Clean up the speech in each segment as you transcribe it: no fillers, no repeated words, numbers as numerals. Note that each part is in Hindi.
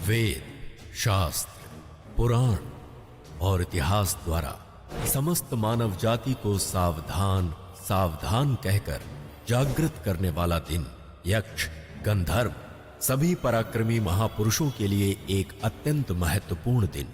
वेद, शास्त्र, पुराण और इतिहास द्वारा समस्त मानव जाति को सावधान सावधान कहकर जागृत करने वाला दिन यक्ष, गंधर्व, सभी पराक्रमी महापुरुषों के लिए एक अत्यंत महत्वपूर्ण दिन।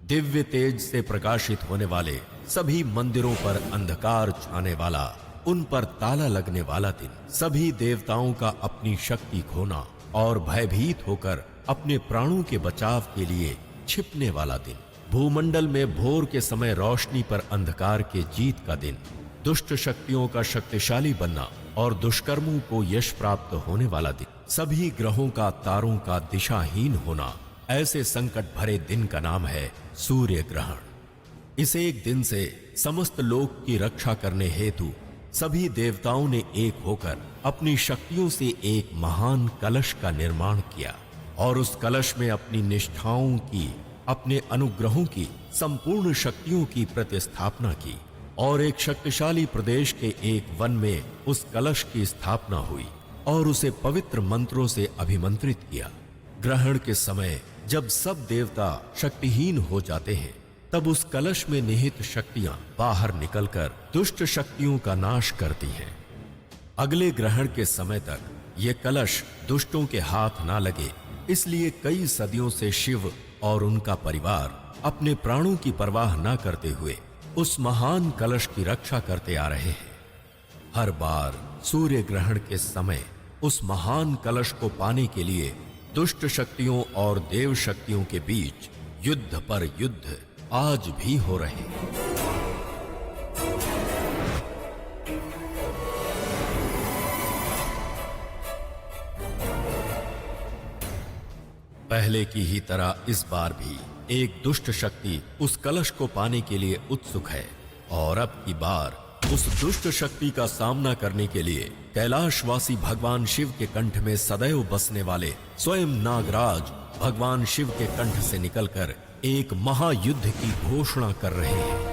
दिव्य तेज से प्रकाशित होने वाले सभी मंदिरों पर अंधकार छाने वाला, उन पर ताला लगने वाला दिन, सभी देवताओं का अपनी शक्ति खोना और भयभीत होकर अपने प्राणों के बचाव के लिए छिपने वाला दिन, भूमंडल में भोर के समय रोशनी पर अंधकार के जीत का दिन, दुष्ट शक्तियों का शक्तिशाली बनना और दुष्कर्मों को यश प्राप्त होने वाला दिन, सभी ग्रहों का तारों का दिशाहीन होना, ऐसे संकट भरे दिन का नाम है सूर्य ग्रहण। इस एक दिन से समस्त लोक की रक्षा करने हेतु सभी देवताओं ने एक होकर अपनी शक्तियों से एक महान कलश का निर्माण किया और उस कलश में अपनी निष्ठाओं की, अपने अनुग्रहों की, संपूर्ण शक्तियों की प्रतिस्थापना की और एक शक्तिशाली प्रदेश के एक वन में उस कलश की स्थापना हुई और उसे पवित्र मंत्रों से अभिमंत्रित किया। ग्रहण के समय जब सब देवता शक्तिहीन हो जाते हैं, तब उस कलश में निहित शक्तियां बाहर निकलकर दुष्ट शक्तियों का नाश करती हैं। अगले ग्रहण के समय तक ये कलश दुष्टों के हाथ ना लगे, इसलिए कई सदियों से शिव और उनका परिवार अपने प्राणों की परवाह न करते हुए उस महान कलश की रक्षा करते आ रहे हैं। हर बार सूर्य ग्रहण के समय उस महान कलश को पाने के लिए दुष्ट शक्तियों और देव शक्तियों के बीच युद्ध पर युद्ध आज भी हो रहे हैं। पहले की ही तरह इस बार भी एक दुष्ट शक्ति उस कलश को पाने के लिए उत्सुक है और अब की बार उस दुष्ट शक्ति का सामना करने के लिए कैलाशवासी भगवान शिव के कंठ में सदैव बसने वाले स्वयं नागराज भगवान शिव के कंठ से निकलकर एक महायुद्ध की घोषणा कर रहे हैं।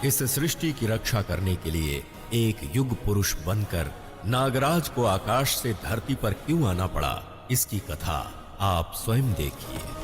इस सृष्टि की रक्षा करने के लिए एक युग पुरुष बनकर नागराज को आकाश से धरती पर क्यों आना पड़ा, इसकी कथा आप स्वयं देखिए।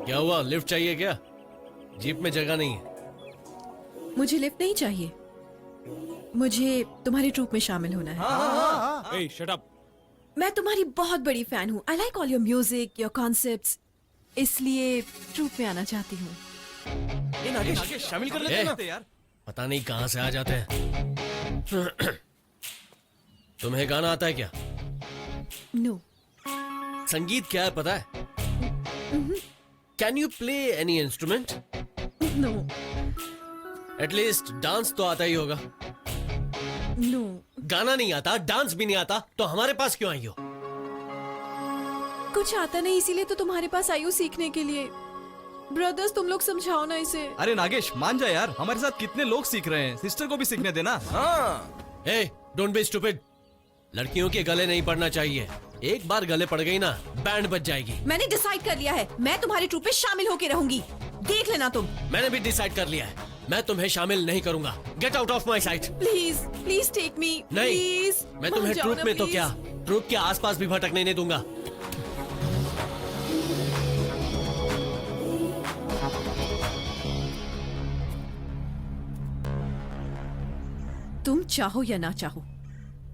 क्या हुआ, लिफ्ट चाहिए क्या? जीप में जगह नहीं है। मुझे लिफ्ट नहीं चाहिए, मुझे तुम्हारी ट्रूप में शामिल होना है। Hey, shut up. मैं तुम्हारी बहुत बड़ी फैन हूँ। I like all your music, your concepts, इसलिए ट्रूप में आना चाहती हूँ। नागेश शामिल कर लेते हैं यार। पता नहीं कहाँ से आ जाते हैं। तुम्हें गाना आता है क्या? नो। संगीत क्या है पता है? Can you play any instrument? No. At least dance तो आता ही होगा। नो। गाना नहीं आता, डांस भी नहीं आता, तो हमारे पास क्यों आई हो? कुछ आता नहीं, इसीलिए तो तुम्हारे पास आई हूँ सीखने के लिए। ब्रदर्स, तुम लोग समझाओ ना इसे। अरे नागेश मान जा यार, हमारे साथ कितने लोग सीख रहे हैं, सिस्टर को भी सीखने देना। हाँ। Hey, don't be stupid. लड़कियों के गले नहीं पड़ना चाहिए। एक बार गले पड़ गई ना, बैंड बज जाएगी। मैंने डिसाइड कर लिया है, मैं तुम्हारी ट्रूप में शामिल होकर रहूंगी। देख लेना तुम। मैंने भी डिसाइड कर लिया है, मैं तुम्हें शामिल नहीं करूंगा। Get out of my sight. Please please take me. नहीं, प्लीज। मैं तुम्हें ट्रूप में तो क्या, ट्रूप के आसपास भी भटकने नहीं दूंगा। तुम चाहो या ना चाहो,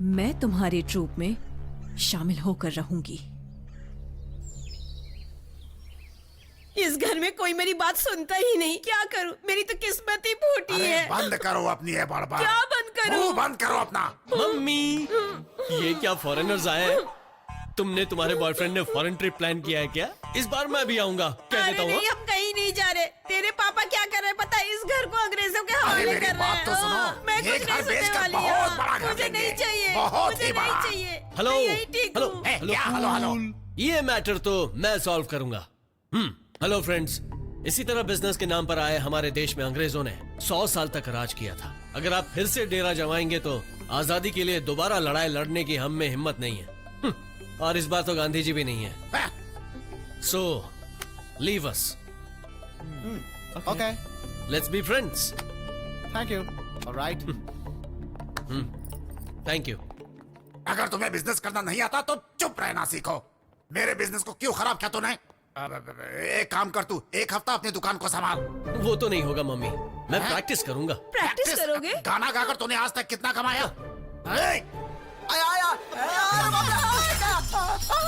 मैं तुम्हारे ट्रूप में शामिल होकर रहूंगी। इस घर में कोई मेरी बात सुनता ही नहीं, क्या करूं? मेरी तो किस्मत ही फूटी है। बंद करो अपनी ये बड़बड़। क्या बंद करूं? मुंह बंद करो अपना। मम्मी, ये क्या फॉरेनर्स आए हैं? तुमने तुम्हारे बॉयफ्रेंड ने फॉरेन ट्रिप प्लान किया है क्या? इस बार मैं भी आऊंगा, कह देता अरे हूँ। नहीं, हम कहीं नहीं जा रहे। तेरे पापा क्या कर रहे हैं पता है? इस घर को अंग्रेजों के हवाले मेरी कर रहे बात हैं। तो सुनो, मैं ये कुछ घर नहीं सुनने बेचकर वाली बहुत हूँ। बड़ा घर मुझे लेंगे। नहीं चाहिए, बहुत मुझे ही नहीं बड़ा। चाहिए। हेलो मैं यही ठीक हेलो हूँ। हेलो क्या हेलो हेलो? ये मैटर तो मैं सॉल्व करूंगा। हेलो फ्रेंड्स, इसी तरह बिजनेस के नाम पर आए हमारे देश में अंग्रेजों ने 100 साल तक राज किया था। अगर आप फिर से डेरा जमाएंगे तो आजादी के लिए दोबारा लड़ाई लड़ने की हम में हिम्मत नहीं है। और इस बार तो गांधी जी भी नहीं है। So leave us, okay, let's be friends. Thank you. Alright. Thank you. अगर तुम्हें बिजनेस करना नहीं आता तो चुप रहना सीखो। मेरे बिजनेस को क्यों खराब किया तूने? एक काम कर, तू एक हफ्ता अपनी दुकान को संभाल। वो तो नहीं होगा मम्मी, मैं हैं? प्रैक्टिस करूंगा। प्रैक्टिस करोगे? गाना गाकर तूने आज तक कितना कमाया?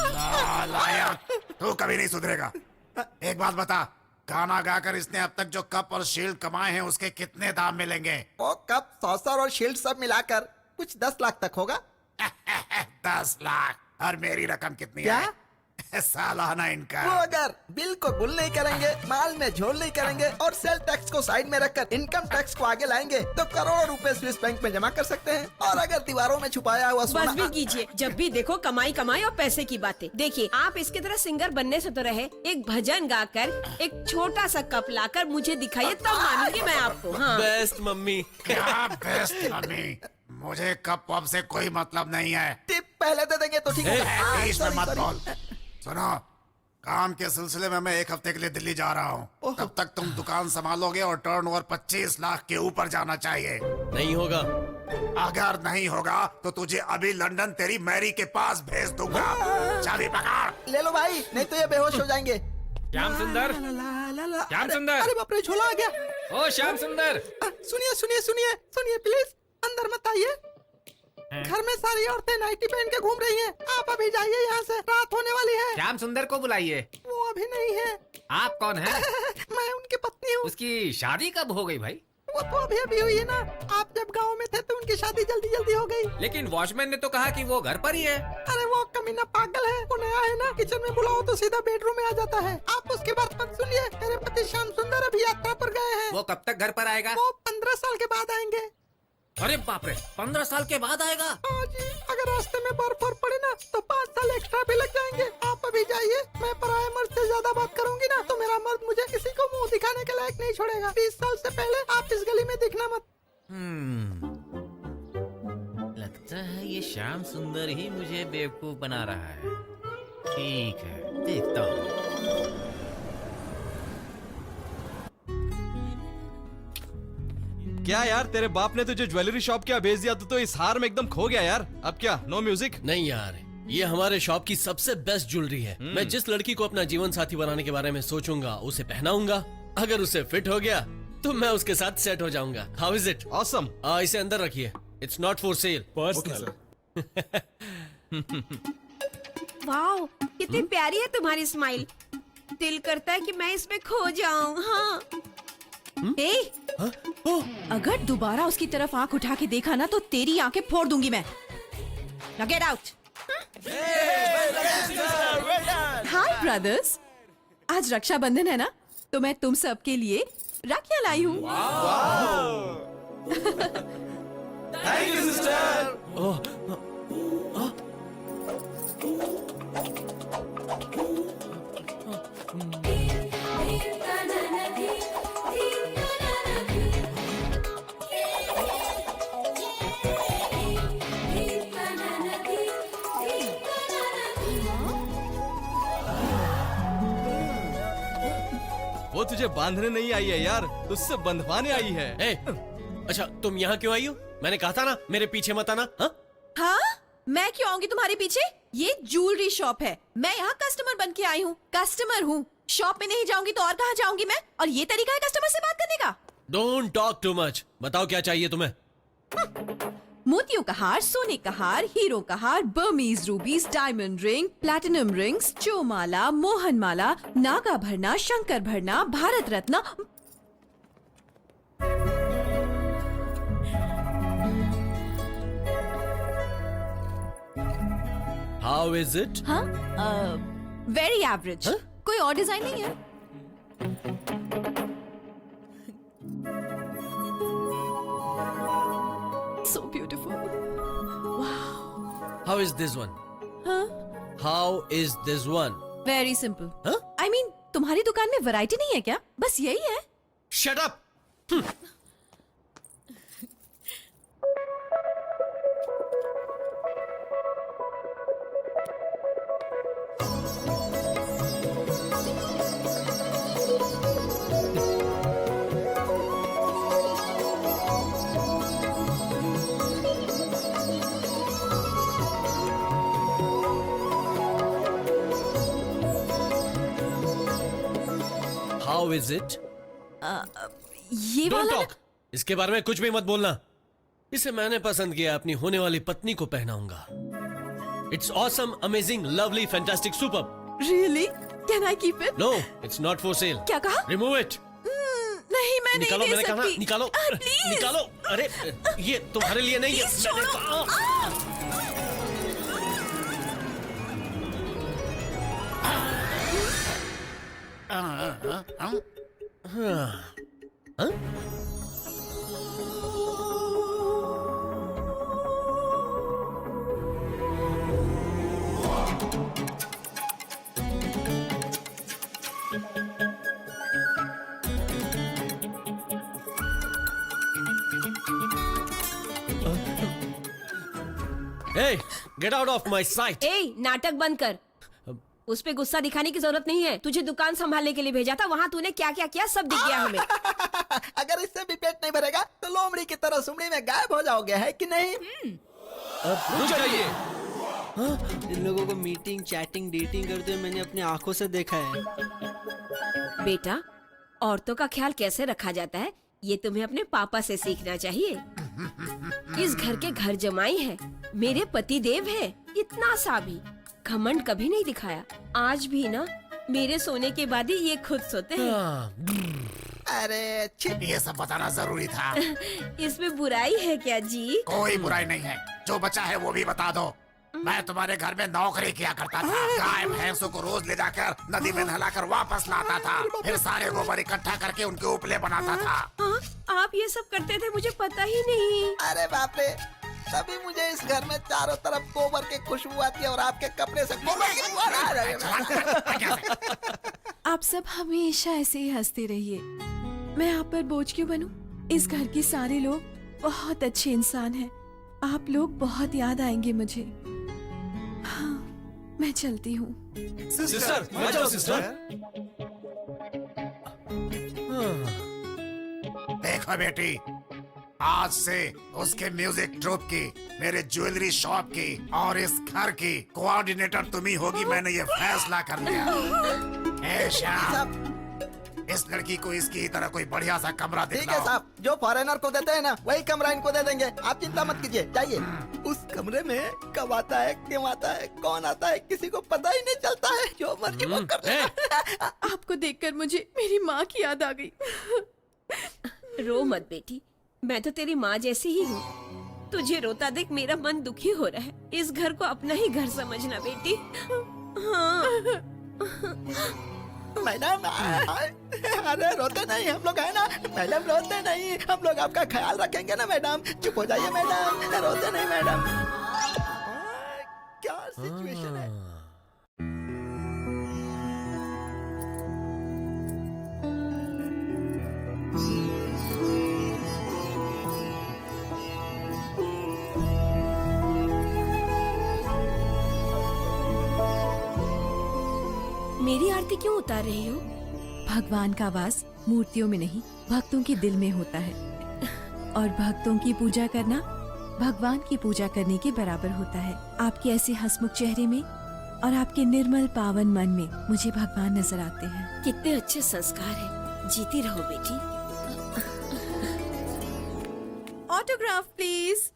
नालायक, तू कभी नहीं सुधरेगा। एक बात बता, गाना गाकर इसने अब तक जो कप और शील्ड कमाए हैं उसके कितने दाम मिलेंगे? वो कप, सॉसर और शील्ड सब मिलाकर कुछ 10 लाख तक होगा। 10 लाख। और मेरी रकम कितनी क्या? है? सालाना वो इनकम। अगर बिल को गुल नहीं करेंगे, माल में झोल नहीं करेंगे और सेल टैक्स को साइड में रखकर इनकम टैक्स को आगे लाएंगे तो करोड़ों रुपए स्विस बैंक में जमा कर सकते हैं। और अगर दीवारों में छुपाया हुआ बस सोना, भी कीजिए। जब भी देखो कमाई कमाई और पैसे की बातें। देखिए, आप इसकी तरह सिंगर बनने से तो रहे, एक भजन गाकर एक छोटा सा कप लाकर मुझे दिखाइए, तब मानूंगी मैं आपको। हाँ, बेस्ट मम्मी। क्या बेस्ट मम्मी? मुझे कप वप से कोई मतलब नहीं है। टिप पहले दे देंगे तो ठीक होगा। बीच में sorry, मत sorry। बोल। सुनो, काम के सिलसिले में मैं एक हफ्ते के लिए दिल्ली जा रहा हूँ। तब तक तुम दुकान संभालोगे और टर्नओवर 25 लाख के ऊपर जाना चाहिए। नहीं होगा। अगर नहीं होगा तो तुझे अभी लंदन तेरी मैरी के पास भेज दूंगा। चाबी पकड़। ले लो भाई, नहीं तो ये बेहोश हो जाएंगे। श्याम सुंदर, श्याम सुंदर। अरे बाप रे, झोला आ गया। ओ श्याम सुंदर, सुनिए सुनिए सुनिए सुनिए प्लीज, अंदर मत आइए। घर में सारी औरतें नाइटी पहन के घूम रही हैं। आप अभी जाइए यहाँ से, रात होने वाली है। श्याम सुंदर को बुलाइए। वो अभी नहीं है। आप कौन हैं? मैं उनकी पत्नी हूँ। उसकी शादी कब हो गई भाई? वो तो अभी अभी हुई है ना। आप जब गांव में थे तो उनकी शादी जल्दी जल्दी हो गई। लेकिन वॉचमैन ने तो कहा कि वो घर पर ही है। अरे वो कमीना पागल है। वो नया है ना, किचन में बुलाओ तो सीधा बेडरूम में आ जाता है। आप उसकी बात मत सुनिए। मेरे पति श्याम सुंदर अभी यात्रा पर गए हैं। वो कब तक घर पर आएगा? वो 15 साल के बाद आएंगे। अरे बाप रे, 15 साल के बाद आएगा? हाँ जी, अगर रास्ते में बर्फ और पड़े ना तो 5 साल एक्स्ट्रा भी लग जाएंगे। आप अभी जाइए। मैं पराये मर्द से ज्यादा बात करूंगी ना तो मेरा मर्द मुझे किसी को मुंह दिखाने के लायक नहीं छोड़ेगा। 20 साल से पहले आप इस गली में दिखना मत। लगता है ये श्याम सुंदर ही मुझे बेवकूफ बना रहा है। ठीक है, देखता हूँ। क्या यार, तेरे बाप ने तुझे ज्वेलरी शॉप क्या भेज दिया? तो इस हार में एकदम खो गया यार। अब क्या, नो म्यूजिक? नहीं यार, ये हमारे शॉप की सबसे बेस्ट ज्वेलरी है। मैं जिस लड़की को अपना जीवन साथी बनाने के बारे में सोचूंगा उसे पहनाऊंगा। अगर उसे फिट हो गया तो मैं उसके साथ सेट हो जाऊंगा। How is it? ऑसम। इसे अंदर रखिए, इट्स नॉट फॉर सेल। वाह, कितनी प्यारी है तुम्हारी स्माइल। दिल करता है कि मैं इसमें खो जाऊं। हाँ। ए, अगर दोबारा उसकी तरफ आंख उठा के देखा ना तो तेरी आंखें फोड़ दूंगी मैं। Now get out. हाय ब्रदर्स, आज रक्षाबंधन है ना, तो मैं तुम सब के लिए राखियां लाई हूँ। Thank you sister. वो तुझे बांधने नहीं आई है यार, तुझसे बंधवाने आई है। ए, अच्छा तुम यहाँ क्यों आई हो? मैंने कहा था ना मेरे पीछे मत आना। हाँ? हाँ, मैं क्यों आऊंगी तुम्हारे पीछे? ये ज्वेलरी शॉप है, मैं यहाँ कस्टमर बन के आई हूँ। कस्टमर हूँ, शॉप में नहीं जाऊंगी तो और कहाँ जाऊंगी मैं? और ये तरीका है कस्टमर से बात करने का? Don't talk too much. बताओ क्या चाहिए तुम्हें? मोतियों का हार, सोने का हार, हीरो का हार, Burmese rubies, diamond ring, platinum rings, चोमाला, मोहन माला, नागा भरना, शंकर भरना, Bharat Ratna. How is it? हाँ वेरी एवरेज। हाँ? कोई और डिजाइन नहीं है? So beautiful. How is this one? हाँ how is this one? Very simple. हाँ? आई मीन तुम्हारी दुकान में वैरायटी नहीं है क्या? बस यही है। Shut up! How is it? ये डोंट वाला टॉक। इसके बारे में कुछ भी मत बोलना। इसे मैंने पसंद किया, अपनी होने वाली पत्नी को पहनाऊंगा। It's awesome, amazing, lovely, fantastic, super. Really? Can I keep it? No, it's not for sale. क्या कहा? Remove it. नहीं मैं निकालो, नहीं दे मैंने कहा ना, सकती। निकालो। प्लीज निकालो। अरे ये तुम्हारे लिए नहीं है, प्लीज मैंने छोड़ो। कहा। हाँ? Hey, get out of my sight! ए नाटक बंद कर। उस पे गुस्सा दिखाने की जरूरत नहीं है। तुझे दुकान संभालने के लिए भेजा था, वहाँ तूने क्या क्या किया सब दिख गया हमें। अगर इससे भी पेट नहीं भरेगा तो लोमड़ी की तरह सुमड़ी में गायब हो जाओगे, है कि नहीं? रुक जाइए। इन लोगों को मीटिंग, चैटिंग, डेटिंग करते हुए मैंने अपनी आंखों से देखा है। बेटा, औरतों का ख्याल कैसे रखा जाता है ये तुम्हें अपने पापा से सीखना चाहिए। इस घर के घर जमाई है, मेरे पति देव है। इतना सा भी घमंड कभी नहीं दिखाया। आज भी ना मेरे सोने के बाद ही ये खुद सोते हैं। अरे छी, ये सब बताना जरूरी था। इसमें बुराई है क्या जी? कोई बुराई नहीं है, जो बचा है वो भी बता दो। मैं तुम्हारे घर में नौकरी किया करता था। गाय भैंसों को रोज ले जाकर नदी में नहलाकर वापस लाता था, फिर सारे गोबर इकट्ठा करके उनके उपले बनाता था। हाँ, आप ये सब करते थे, मुझे पता ही नहीं। अरे बाप रे, तभी मुझे इस घर में चारों तरफ गोबर की खुशबू आती है और आपके कपड़े से गोबर की बू आ रही है। आप सब हमेशा ऐसे ही हंसते रहिए। मैं आप पर बोझ क्यों बनूं? इस घर के सारे लोग बहुत अच्छे इंसान हैं। आप लोग बहुत याद आएंगे मुझे। हाँ, मैं चलती हूँ। सिस्टर, मत जाओ सिस्टर। देखो बेटी, आज से उसके म्यूजिक ट्रूप की, मेरे ज्वेलरी शॉप की और इस घर की कोऑर्डिनेटर तुम ही होगी। मैंने ये फैसला कर लिया। ए श्याम, इस लड़की को इसकी ही तरह कोई बढ़िया सा कमरा ठीक है दिखलाओ। साहब, जो फॉरेनर को देते हैं ना वही कमरा इनको दे देंगे। आप चिंता मत कीजिए, जाइए। उस कमरे में कब आता है, क्यों आता है, कौन आता है, किसी को पता ही नहीं चलता है। जो मर्जी वो करते हैं। आपको देखकर मुझे मेरी माँ की याद आ गई। रो मत बेटी, मैं तो तेरी माँ जैसी ही हूँ। तुझे रोता देख मेरा मन दुखी हो रहा है। इस घर को अपना ही घर समझना बेटी। हाँ। मैडम, अरे रोते नहीं, हम लोग है ना मैडम, रोते नहीं, हम लोग आपका ख्याल रखेंगे ना मैडम। चुप हो जाइए मैडम, रोते नहीं मैडम। क्या सिचुएशन है। मेरी आरती क्यों उतार रही हो? भगवान का वास मूर्तियों में नहीं, भक्तों के दिल में होता है। और भक्तों की पूजा करना भगवान की पूजा करने के बराबर होता है। आपके ऐसे हंसमुख चेहरे में और आपके निर्मल पावन मन में मुझे भगवान नजर आते हैं। कितने अच्छे संस्कार हैं। जीती रहो बेटी। Autograph please.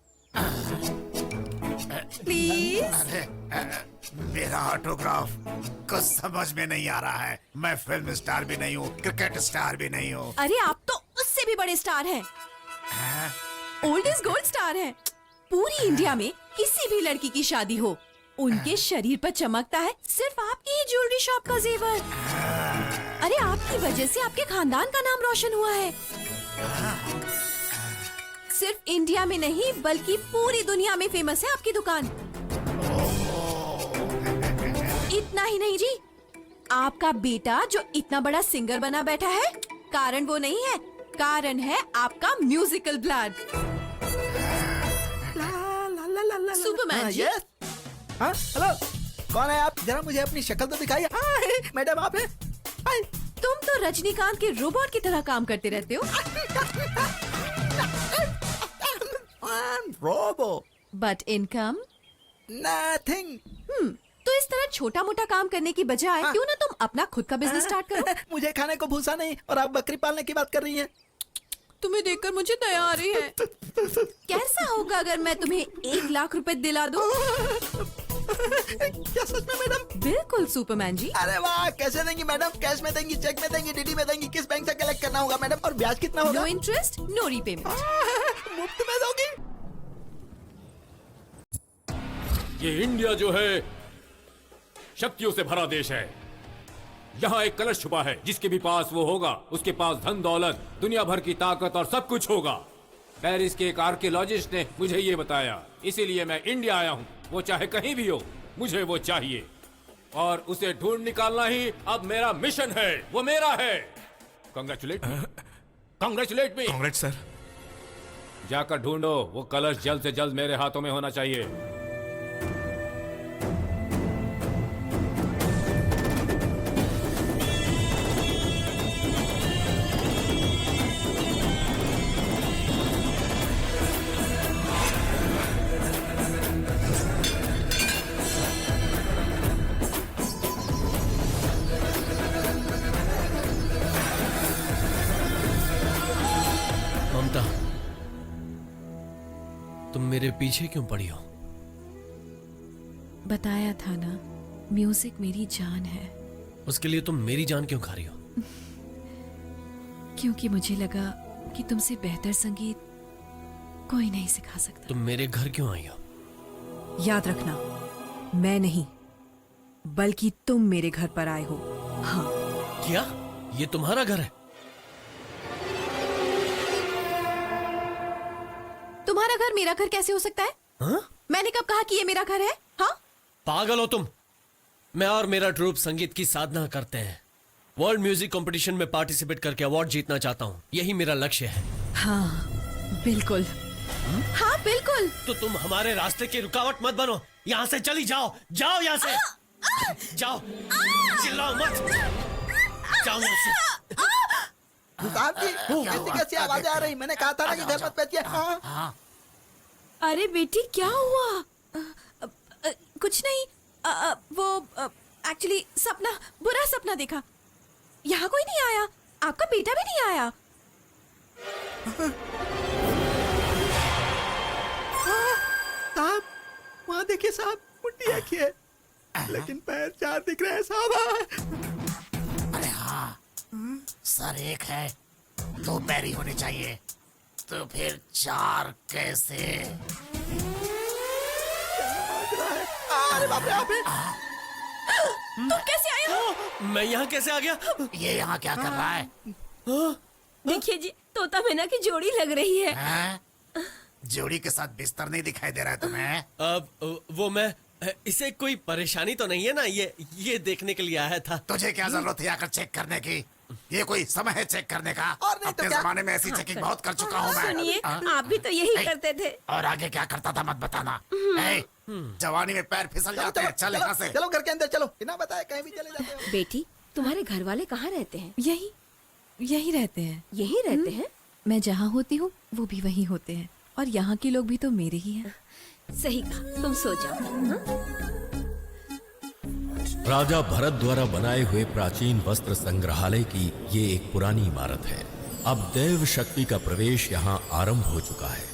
प्लीज। अरे, मेरा ऑटोग्राफ कुछ समझ में नहीं आ रहा है। मैं फिल्म स्टार भी नहीं हूँ, क्रिकेट स्टार भी नहीं हूँ। अरे आप तो उससे भी बड़े स्टार हैं। ओल्ड इज गोल्ड स्टार हैं। पूरी इंडिया में किसी भी लड़की की शादी हो, उनके शरीर पर चमकता है सिर्फ आपकी ही ज्वेलरी शॉप का जेवर। अरे आपकी वजह से आपके खानदान का नाम रोशन हुआ है। सिर्फ इंडिया में नहीं बल्कि पूरी दुनिया में फेमस है आपकी दुकान। इतना ही नहीं जी, आपका बेटा जो इतना बड़ा सिंगर बना बैठा है, कारण वो नहीं है, कारण है आपका म्यूजिकल ब्लड। सुपरमैन जी। यस। हाँ, हेलो, कौन है आप? जरा मुझे अपनी शक्ल तो दिखाइए। हाँ, मैडम आप हैं? हाय। तुम तो रजनीकांत के रोबोट की तरह काम करते रहते हो। रोबो। But income nothing. तो इस तरह छोटा मोटा काम करने की बजाय क्यों ना तुम अपना खुद का बिजनेस स्टार्ट करो। मुझे खाने को भूसा नहीं और आप बकरी पालने की बात कर रही हैं। तुम्हें देखकर मुझे दया आ रही है। कैसा होगा अगर मैं तुम्हें 1 लाख रुपए दिला दूं? क्या सच में मैडम? बिल्कुल सुपरमैन जी। अरे वाह, कैसे देंगी मैडम? कैश में देंगी, चेक में देंगी, डीडी में देंगी? किस बैंक से कलेक्ट करना होगा मैडम? और ब्याज कितना होगा? No interest no repayment. मुफ्त में दोगी? ये इंडिया जो है शक्तियों से भरा देश है। यहाँ एक कलश छुपा है, जिसके भी पास वो होगा उसके पास धन दौलत, दुनिया भर की ताकत और सब कुछ होगा। पेरिस के एक आर्कियोलॉजिस्ट ने मुझे ये बताया, इसीलिए मैं इंडिया आया हूँ। वो चाहे कहीं भी हो, मुझे वो चाहिए और उसे ढूंढ निकालना ही अब मेरा मिशन है। वो मेरा है। Congratulate me. Congrats sir. जाकर ढूंढो, वो कलश जल्द से जल्द मेरे हाथों में होना चाहिए। ममता, तुम मेरे पीछे क्यों पड़ी हो? बताया था ना, म्यूजिक मेरी जान है। उसके लिए तुम मेरी जान क्यों खा रही हो? क्योंकि मुझे लगा कि तुमसे बेहतर संगीत कोई नहीं सिखा सकता। तुम मेरे घर क्यों आई हो? याद रखना, मैं नहीं बल्कि तुम मेरे घर पर आए हो। हाँ। क्या ये तुम्हारा घर है? तुम्हारा घर मेरा घर कैसे हो सकता है? हाँ? मैंने कब कहा कि ये मेरा घर है? हाँ? पागल हो तुम। मैं और मेरा ट्रूप संगीत की साधना करते हैं। वर्ल्ड म्यूजिक कंपटीशन में पार्टिसिपेट करके अवार्ड जीतना चाहता हूँ। यही मेरा लक्ष्य है। हाँ बिल्कुल। हाँ बिल्कुल। तो तुम हमारे रास्ते की रुकावट मत बनो। यहाँ से चली जाओ। जाओ यहाँ से। जाओ। चिल्लाओ मत। जाओ यहाँ से। साहब जी, कैसी कैसी आवाजें आ रही? मैंने कहा था ना कि घर मत बैठिए। हाँ। अरे बेटी क्या हुआ? कुछ नहीं। वो एक्चुअली सपना, बुरा सपना देखा। यहाँ कोई नहीं आया, आपका बेटा भी नहीं आया। साहब, वहाँ देखिए साहब, मुट्ठी एक ही है लेकिन पैर 4 दिख रहे हैं साहब। अरे हाँ, सर एक है, 2 पैरी होने चाहिए, तो फिर 4 कैसे? अरे बाप रे, आप हैं? तुम कैसे आए हो? मैं यहाँ कैसे आ गया? ये यहाँ क्या कर रहा है? देखिए जी, तोता मैना की जोड़ी लग रही है। हैं? जोड़ी के साथ बिस्तर नहीं दिखाई दे रहा है तुम्हें? अब वो मैं, इसे कोई परेशानी तो नहीं है ना? ये देखने के लिए आया था। तुझे क्या जरूरत है आकर चेक करने की? ये कोई समय है चेक करने का? और नहीं तो अपने क्या? जमाने में ऐसी चेकिंग बहुत कर चुका हूँ मैं। सुनिए, हाँ? आप भी तो यही नहीं। करते थे। और आगे क्या करता था मत बताना। ए, जवानी में पैर फिसल जाते हैं। चल यहाँ से। चलो घर के अंदर चलो, बिना बताए कहीं भी चले जाते हो। बेटी, तुम्हारे घर वाले कहाँ रहते हैं? यही रहते हैं। यही रहते हैं? मैं जहाँ होती हूँ वो भी वहीं होते हैं, और यहाँ के लोग भी तो मेरे ही हैं। सही कहा, तुम सो जाओ। हाँ? राजा भरत द्वारा बनाए हुए प्राचीन वस्त्र संग्रहालय की ये एक पुरानी इमारत है। अब दैव शक्ति का प्रवेश यहाँ आरंभ हो चुका है।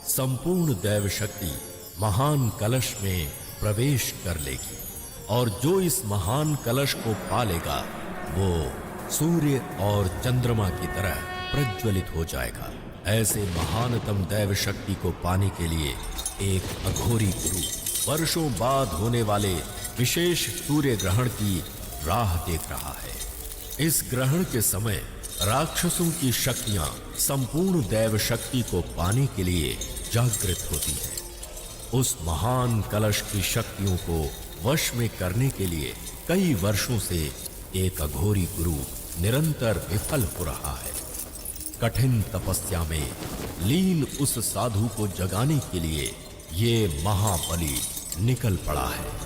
संपूर्ण दैव शक्ति महान कलश में प्रवेश कर लेगी, और जो इस महान कलश को पालेगा वो सूर्य और चंद्रमा की तरह प्रज्वलित हो जाएगा। ऐसे महानतम दैव शक्ति को पाने के लिए एक अघोरी गुरु वर्षों बाद होने वाले विशेष सूर्य ग्रहण की राह देख रहा है। इस ग्रहण के समय राक्षसों की शक्तियां संपूर्ण दैव शक्ति को पाने के लिए जागृत होती हैं। उस महान कलश की शक्तियों को वश में करने के लिए कई वर्षों से एक अघोरी गुरु निरंतर विफल हो रहा है। कठिन तपस्या में लीन उस साधु को जगाने के लिए ये महाबली निकल पड़ा है।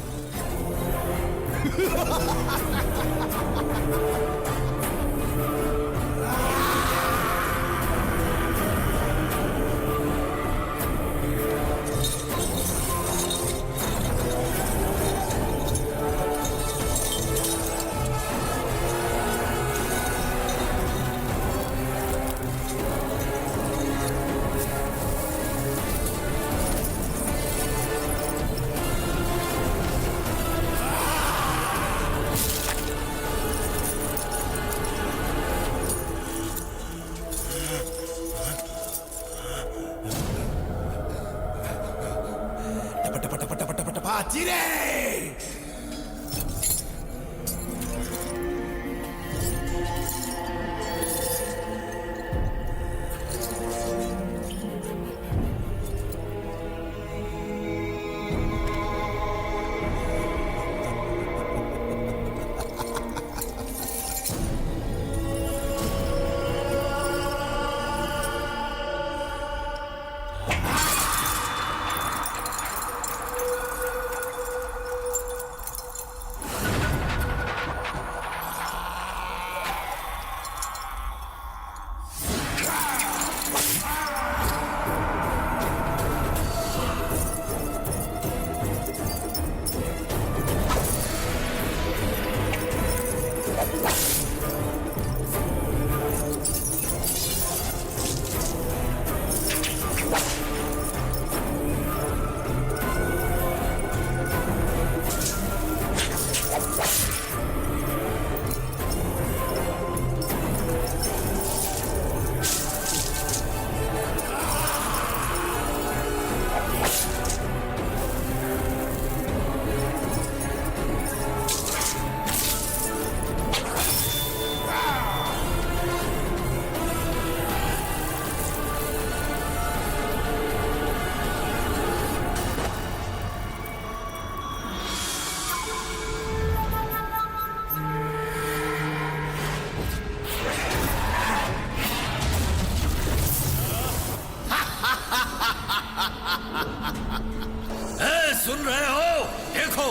सुन रहे हो? देखो,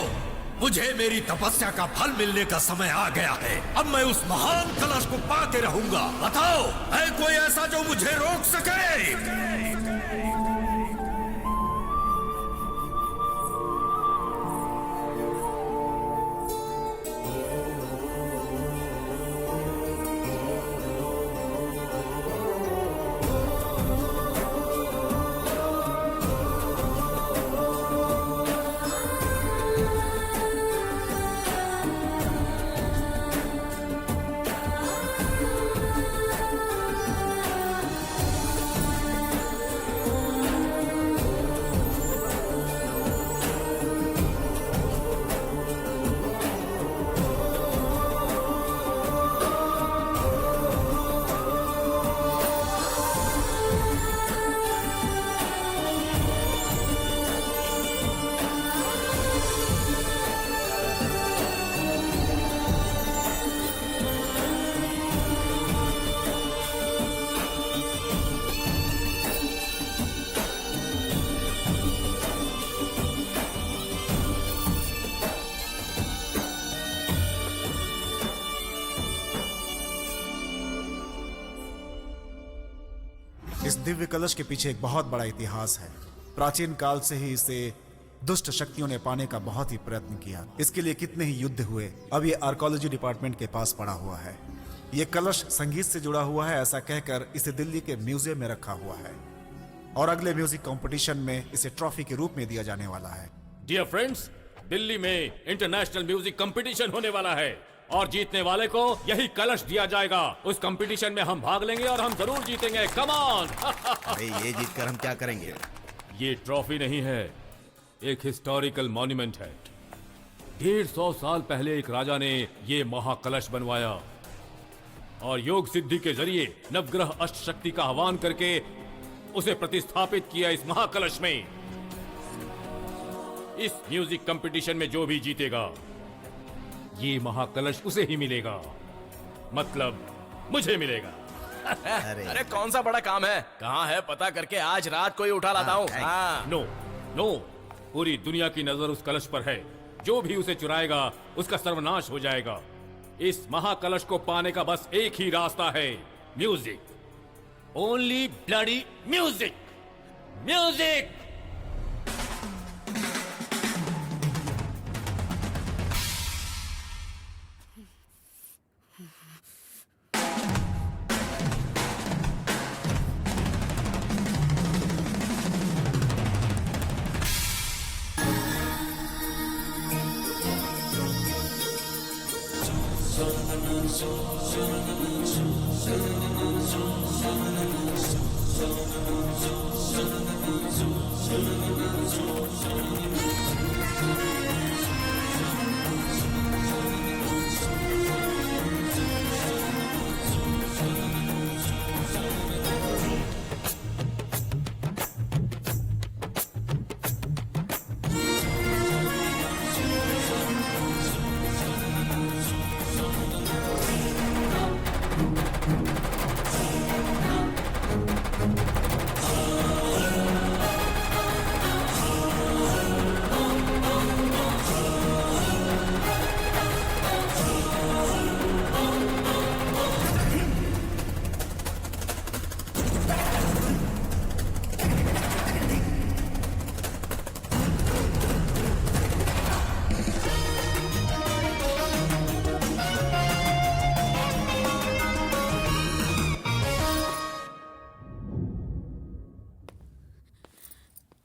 मुझे मेरी तपस्या का फल मिलने का समय आ गया है। अब मैं उस महान कलश को पाते रहूंगा। बताओ, है कोई ऐसा जो मुझे रोक सके? इस दिव्य कलश के पीछे एक बहुत बड़ा इतिहास है। प्राचीन काल से ही इसे दुष्ट शक्तियों ने पाने का बहुत ही प्रयत्न किया। इसके लिए कितने ही युद्ध हुए। अब ये आर्कोलॉजी डिपार्टमेंट के पास पड़ा हुआ है। ये कलश संगीत से जुड़ा हुआ है, ऐसा कहकर इसे दिल्ली के म्यूजियम में रखा हुआ है और अगले म्यूजिक कंपटीशन में इसे ट्रॉफी के रूप में दिया जाने वाला है। डियर फ्रेंड्स, दिल्ली में इंटरनेशनल म्यूजिक कंपटीशन होने वाला है और जीतने वाले को यही कलश दिया जाएगा। उस कंपटीशन में हम भाग लेंगे और हम जरूर जीतेंगे। Come on. अरे ये जीतकर हम क्या करेंगे? ये ट्रॉफी नहीं है, एक हिस्टोरिकल मॉन्यूमेंट है। 150 साल पहले एक राजा ने ये महाकलश बनवाया और योग सिद्धि के जरिए नवग्रह अष्ट शक्ति का आह्वान करके उसे प्रतिस्थापित किया इस महाकलश में। इस म्यूजिक कंपटीशन में जो भी जीतेगा ये महाकलश उसे ही मिलेगा, मतलब मुझे मिलेगा। अरे कौन सा बड़ा काम है, कहाँ है पता करके आज रात को ही उठा लाता हूँ। नो नो, पूरी दुनिया की नजर उस कलश पर है। जो भी उसे चुराएगा उसका सर्वनाश हो जाएगा। इस महाकलश को पाने का बस एक ही रास्ता है, music. Only bloody music, music.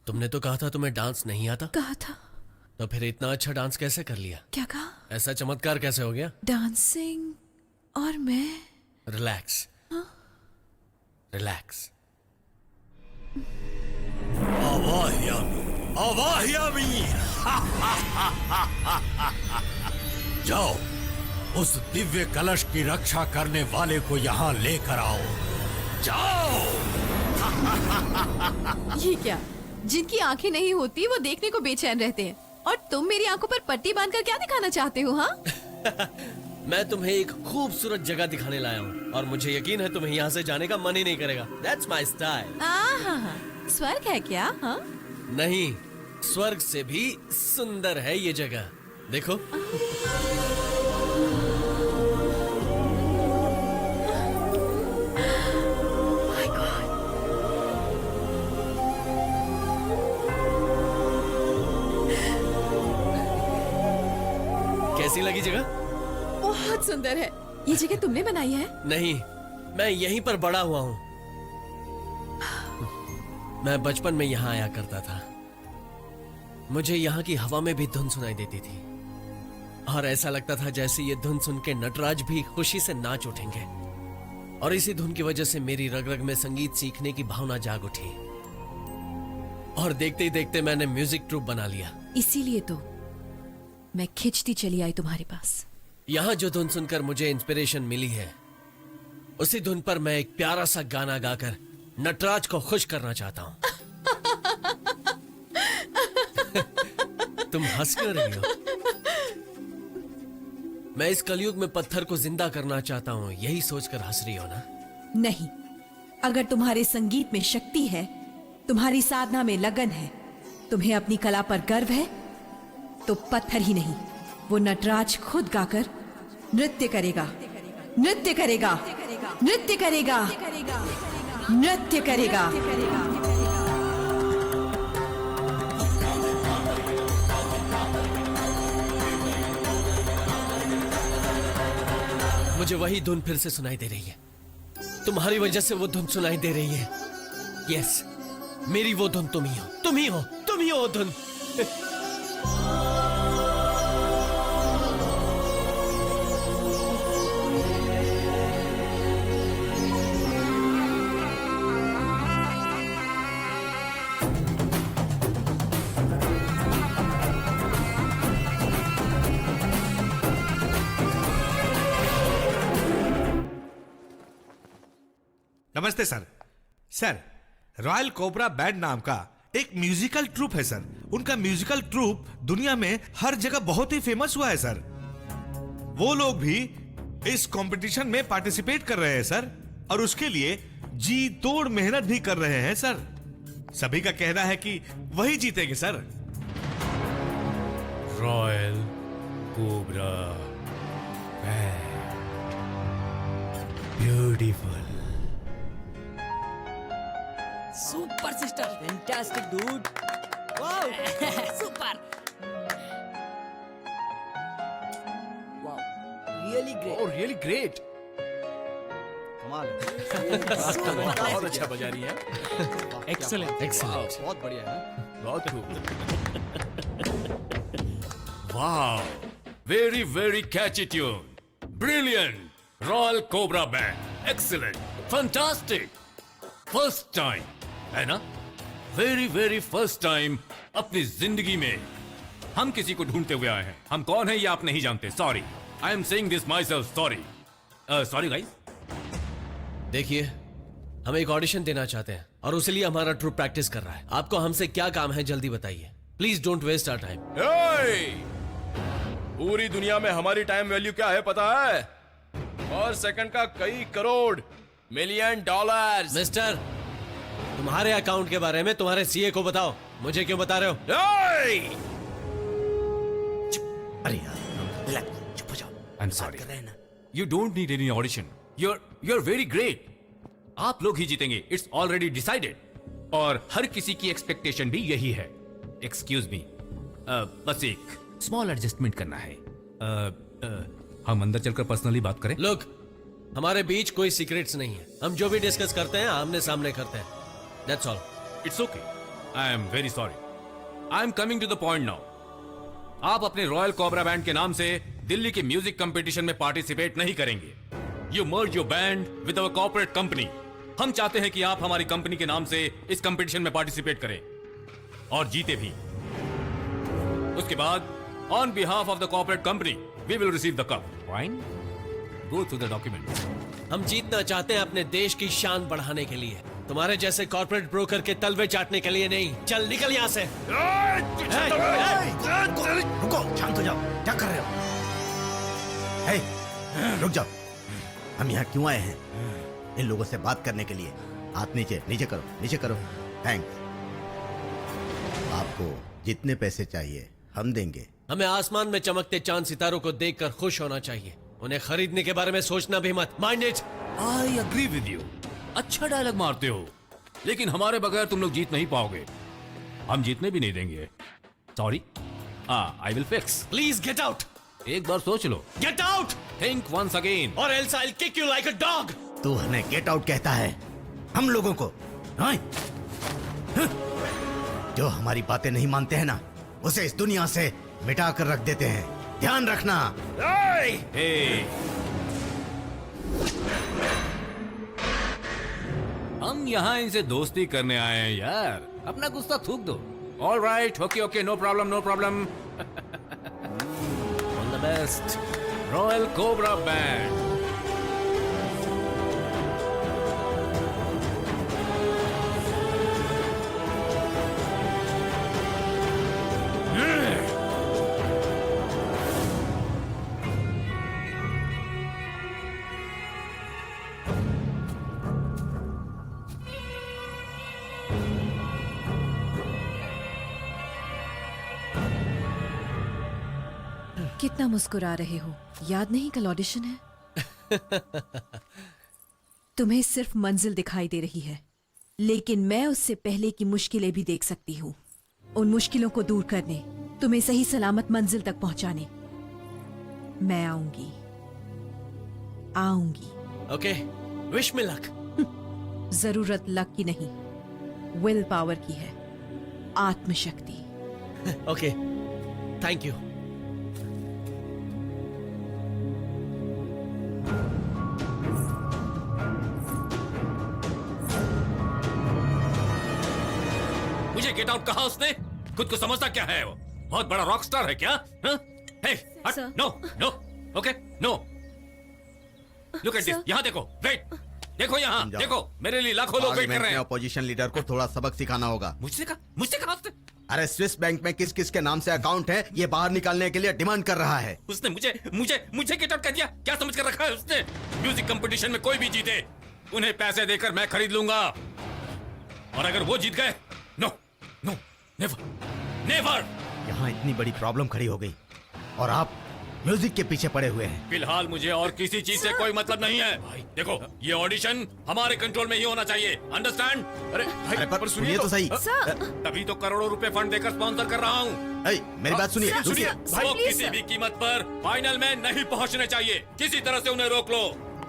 तुमने तो कहा था तुम्हें डांस नहीं आता। कहा था। तो फिर इतना अच्छा डांस कैसे कर लिया? क्या कहा? ऐसा चमत्कार कैसे हो गया? डांसिंग और मैं। Relax, relax. अवाह्यामी जाओ, उस दिव्य कलश की रक्षा करने वाले को यहाँ लेकर आओ। जाओ। ये क्या? जिनकी आंखें नहीं होती वो देखने को बेचैन रहते हैं, और तुम मेरी आंखों पर पट्टी बांधकर क्या दिखाना चाहते हो? हाँ मैं तुम्हें एक खूबसूरत जगह दिखाने लाया हूँ और मुझे यकीन है तुम्हें यहाँ से जाने का मन ही नहीं करेगा। That's my style। स्वर्ग है क्या? हाँ नहीं, स्वर्ग से भी सुंदर है ये जगह। देखो। कैसी लगी जगह? बहुत सुंदर है। ये जगह तुमने बनाई है? नहीं, मैं यहीं पर बड़ा हुआ हूँ। मैं बचपन में यहाँ आया करता था। मुझे यहाँ की हवा में भी धुन सुनाई देती थी और ऐसा लगता था जैसे ये धुन सुन के नटराज भी खुशी से नाच उठेंगे। और इसी धुन की वजह से मेरी रग रग में संगीत सीखने की भावना जाग उठी और देखते ही देखते मैंने म्यूजिक ट्रूप बना लिया। इसीलिए तो मैं खिंचती चली आई तुम्हारे पास। यहाँ जो धुन सुनकर मुझे इंस्पिरेशन मिली है, उसी धुन पर मैं एक प्यारा सा गाना गाकर नटराज को खुश करना चाहता हूँ। तुम हंस क्यों रही हो? मैं इस कलयुग में पत्थर को जिंदा करना चाहता हूँ, यही सोचकर हंस रही हो ना? नहीं, अगर तुम्हारे संगीत में शक्ति है, तुम्हारी साधना में लगन है, तुम्हें अपनी कला पर गर्व है, तो पत्थर ही नहीं, वो नटराज खुद गाकर नृत्य करेगा, नृत्य करेगा, नृत्य करेगा, नृत्य करेगा। मुझे वही धुन फिर से सुनाई दे रही है। तुम्हारी वजह से वो धुन सुनाई दे रही है। यस, मेरी वो धुन तुम ही हो, तुम ही हो, तुम ही हो वो धुन। नमस्ते sir. Sir, royal Cobra band नाम का एक म्यूजिकल ट्रूप है सर। उनका म्यूजिकल ट्रूप दुनिया में हर जगह बहुत ही फेमस हुआ है सर। वो लोग भी इस कंपटीशन में पार्टिसिपेट कर रहे हैं सर, और उसके लिए जी तोड़ मेहनत भी कर रहे हैं सर। सभी का कहना है कि वही जीतेंगे sir. Royal cobra beautiful. Super sister, fantastic dude, wow super, wow really great, oh really great, कमाल है। बहुत अच्छा बजा रही है। एक्सेलेंट एक्सीलेंट, बहुत बढ़िया है। बहुत खूब। वाह, very very catchy tune, brilliant. Royal Cobra band, excellent, fantastic. First time है ना, वेरी वेरी फर्स्ट टाइम अपनी जिंदगी में हम किसी को ढूंढते हुए आए हैं। हम कौन है ये आप नहीं जानते। Sorry, I am saying this my self. Sorry, sorry guys. देखिए, हम एक ऑडिशन देना चाहते हैं और उसके लिए हमारा ट्रूप प्रैक्टिस कर रहा है। आपको हमसे क्या काम है, जल्दी बताइए। Please don't waste our time. पूरी दुनिया में हमारी टाइम वैल्यू क्या है पता है? और सेकंड का कई करोड़ मिलियन डॉलर्स। मिस्टर, तुम्हारे अकाउंट के बारे में तुम्हारे सीए को बताओ, मुझे क्यों बता रहे हो? अरे यार, चुप हो जाओ। I am sorry, you don't need any audition. you're very great। आप लोग ही जीतेंगे, इट्स ऑलरेडी डिसाइडेड। और हर किसी की एक्सपेक्टेशन भी यही है। एक्सक्यूज मी, बस एक स्मॉल एडजस्टमेंट करना है। हम अंदर चलकर पर्सनली बात करें। लोग, हमारे बीच कोई सीक्रेट्स नहीं है। हम जो भी डिस्कस करते हैं आमने सामने करते हैं। That's all. It's okay, I am very sorry. I am coming to the point now. आप अपने रॉयल कोबरा बैंड के नाम से दिल्ली के म्यूजिक कंपटीशन में पार्टिसिपेट नहीं करेंगे। You merge your band with our corporate company. हम चाहते हैं कि आप हमारी कंपनी के नाम से इस कंपटीशन में पार्टिसिपेट करें और जीते भी। उसके बाद on behalf of the corporate company we will receive the cup. Fine, go through the documents. हम जीतना चाहते हैं अपने देश की शान बढ़ाने के लिए, तुम्हारे जैसे कॉर्पोरेट ब्रोकर के तलवे चाटने के लिए नहीं। चल निकल यहाँ से। रुको, शांत हो जाओ। क्या कर रहे हो? हे, रुक जाओ। हम यहाँ क्यों आए हैं? इन लोगों से बात करने के लिए। हाथ नीचे, नीचे करो, नीचे करो। थैंक्स। आपको जितने पैसे चाहिए हम देंगे। हमें आसमान में चमकते चांद सितारों को देखकर खुश होना चाहिए, उन्हें खरीदने के बारे में सोचना भी मत। Mind it. I agree with you. अच्छा डायलॉग मारते हो, लेकिन हमारे बगैर तुम लोग जीत नहीं पाओगे। हम जीतने भी नहीं देंगे। Sorry, I will fix. Please get out. एक बार सोच लो। Get out. Think once again, और else I will kick you like a dog. तू हमें गेट आउट कहता है? हम लोगों को? हाँ? जो हमारी बातें नहीं मानते हैं ना, उसे इस दुनिया से मिटा कर रख देते हैं। ध्यान रखना। हे, हम यहाँ इनसे दोस्ती करने आए हैं यार। अपना गुस्सा थूक दो। All right, okay okay, no problem no problem. All the best, Royal Cobra band. कितना मुस्कुरा रहे हो, याद नहीं कल ऑडिशन है? तुम्हें सिर्फ मंजिल दिखाई दे रही है, लेकिन मैं उससे पहले की मुश्किलें भी देख सकती हूँ। उन मुश्किलों को दूर करने, तुम्हें सही सलामत मंजिल तक पहुंचाने मैं आऊंगी। Okay, wish me luck. जरूरत लक की नहीं, विल पावर की है, आत्मशक्ति। Okay, thank you. मुझे गेट आउट कहा उसने? खुद को समझता क्या है वो? बहुत बड़ा रॉक स्टार है क्या? Hey, no no, okay no. Look at this, यहाँ देखो। वेट, देखो यहाँ, देखो मेरे लिए लाखों लोग वेट कर रहे हैं। अपोजिशन लीडर को थोड़ा सबक सिखाना होगा। मुझसे कहा उसने? अरे स्विस बैंक में किस किस के नाम से अकाउंट है ये बाहर निकालने के लिए डिमांड कर रहा है। उसने मुझे किट आउट कर दिया। क्या समझ कर रखा है उसने? म्यूजिक कंपटीशन में कोई भी जीते, उन्हें पैसे देकर मैं खरीद लूंगा। और अगर वो जीत गए, नो नो नेवर नेवर। यहाँ इतनी बड़ी प्रॉब्लम खड़ी हो गई और आप म्यूजिक के पीछे पड़े हुए हैं। फिलहाल मुझे और किसी चीज से कोई मतलब नहीं है। देखो ये ऑडिशन हमारे कंट्रोल में ही होना चाहिए, अंडरस्टैंड? अरे पर सुनिए तो सही। तभी तो करोड़ों रुपए फंड देकर स्पॉन्सर कर रहा हूँ। मेरी बात सुनिए। वो किसी भी कीमत पर फाइनल में नहीं पहुँचने चाहिए। किसी तरह से उन्हें रोक लो।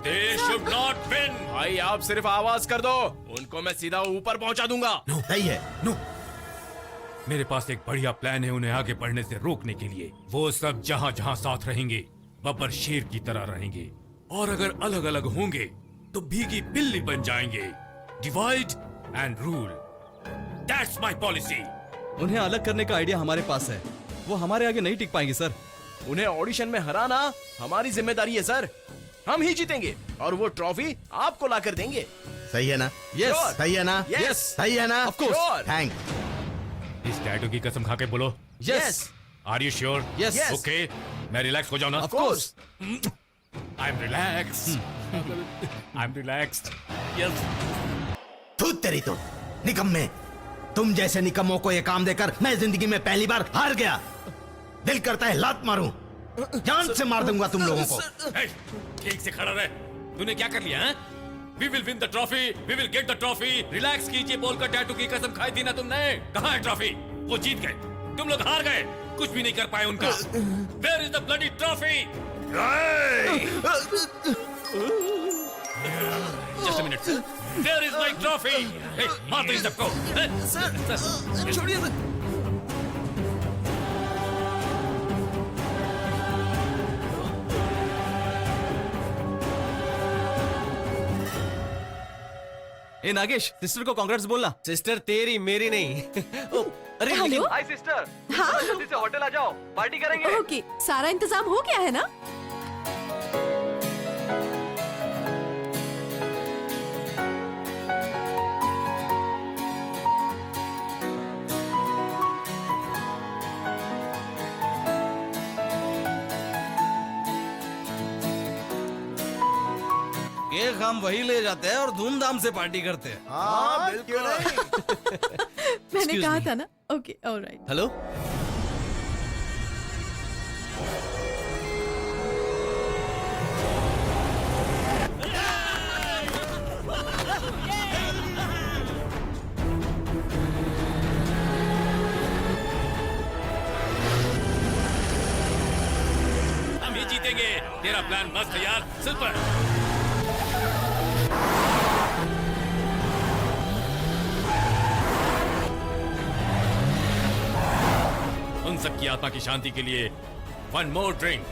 They should not win। भाई आप सिर्फ आवाज कर दो, उनको मैं सीधा ऊपर पहुंचा दूंगा। सही है। नो, मेरे पास एक बढ़िया प्लान है उन्हें आगे बढ़ने से रोकने के लिए। वो सब जहाँ जहाँ साथ रहेंगे बब्बर शेर की तरह रहेंगे, और अगर अलग अलग होंगे तो भीगी बिल्ली बन जाएंगे। Divide and rule, that's my policy. उन्हें अलग करने का आइडिया हमारे पास है, वो हमारे आगे नहीं टिक पाएंगे सर। उन्हें ऑडिशन में हराना हमारी जिम्मेदारी है सर। हम ही जीतेंगे और वो ट्रॉफी आपको ला कर देंगे। सही है ना? यस। सही है ना? यस। सही है ना? Of course. थैंक्स। इस टैटू की कसम खा के बोलो। Yes. Are you sure? Yes. Okay, मैं रिलैक्स हो जाऊं ना? ऑफ कोर्स। I am relax. I am relaxed. Yes. तू तेरी तो निकम्मे, तुम जैसे निकम्मों को ये काम देकर मैं जिंदगी में पहली बार हार गया। दिल करता है लात मारूं, जान से मार दूंगा तुम लोगों को। ठीक से खड़ा रहे। तूने क्या कर लिया है? We will win the trophy, we will get the trophy। Relax कीजिए बोलकर टैटू की कसम खाई थी ना तुमने। कहाँ है ट्रॉफी? वो जीत गए, तुम लोग हार गए, कुछ भी नहीं कर पाए उनका। Where is the bloody trophy? Just a minute, sir. Where is my trophy? Hey, मार दो इन सबको। सर, छोड़िए सर। ए नागेश, सिस्टर को कांग्रेट्स बोलना। सिस्टर तेरी, मेरी नहीं। अरे हेलो। हाय सिस्टर, हाँ। जल्दी से होटल आ जाओ, पार्टी करेंगे। ओके, सारा इंतजाम हो गया है ना? केक हम वही ले जाते हैं और धूमधाम से पार्टी करते हैं। हाँ, बिल्कुल। मैंने कहा था ना। Okay, alright. हेलो। हम ही जीतेंगे। तेरा प्लान मस्त है यार, सुपर। उन सबकी आत्मा की शांति के लिए one more drink.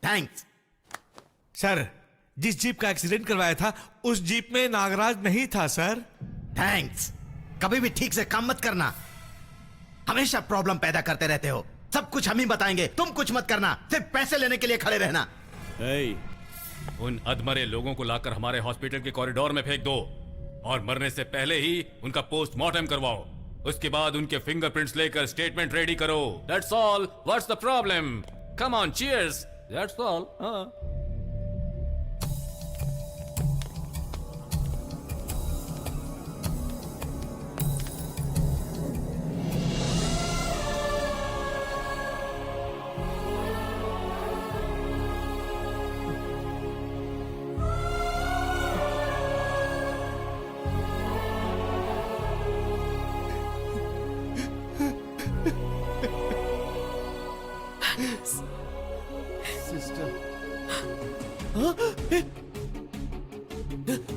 Thanks. Sir, जिस जीप का एक्सीडेंट करवाया था उस जीप में नागराज नहीं था सर। थैंक्स। कभी भी ठीक से काम मत करना, हमेशा प्रॉब्लम पैदा करते रहते हो। सब कुछ हम ही बताएंगे, तुम कुछ मत करना, सिर्फ पैसे लेने के लिए खड़े रहना। उन अधमरे लोगों को लाकर हमारे हॉस्पिटल के कॉरिडोर में फेंक दो और मरने से पहले ही उनका पोस्टमार्टम करवाओ। उसके बाद उनके फिंगरप्रिंट्स लेकर स्टेटमेंट रेडी करो। That's all. What's the problem? Come on, cheers. That's all.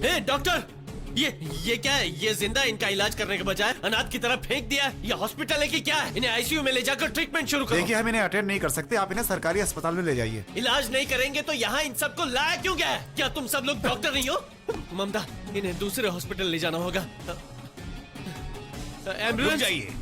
Hey doctor, ये क्या है? ये जिंदा, इनका इलाज करने के बजाय अनाथ की तरह फेंक दिया। ये हॉस्पिटल है कि क्या है? इन्हें आईसीयू में ले जाकर ट्रीटमेंट शुरू करो। देखिए, हम इन्हें अटेंड नहीं कर सकते, आप इन्हें सरकारी अस्पताल में ले जाइए। इलाज नहीं करेंगे तो यहाँ इन सबको लाया क्यों गया है? क्या तुम सब लोग डॉक्टर नहीं हो? ममता, इन्हें दूसरे हॉस्पिटल ले जाना होगा। रुक एम्बुलेंस। जाइए,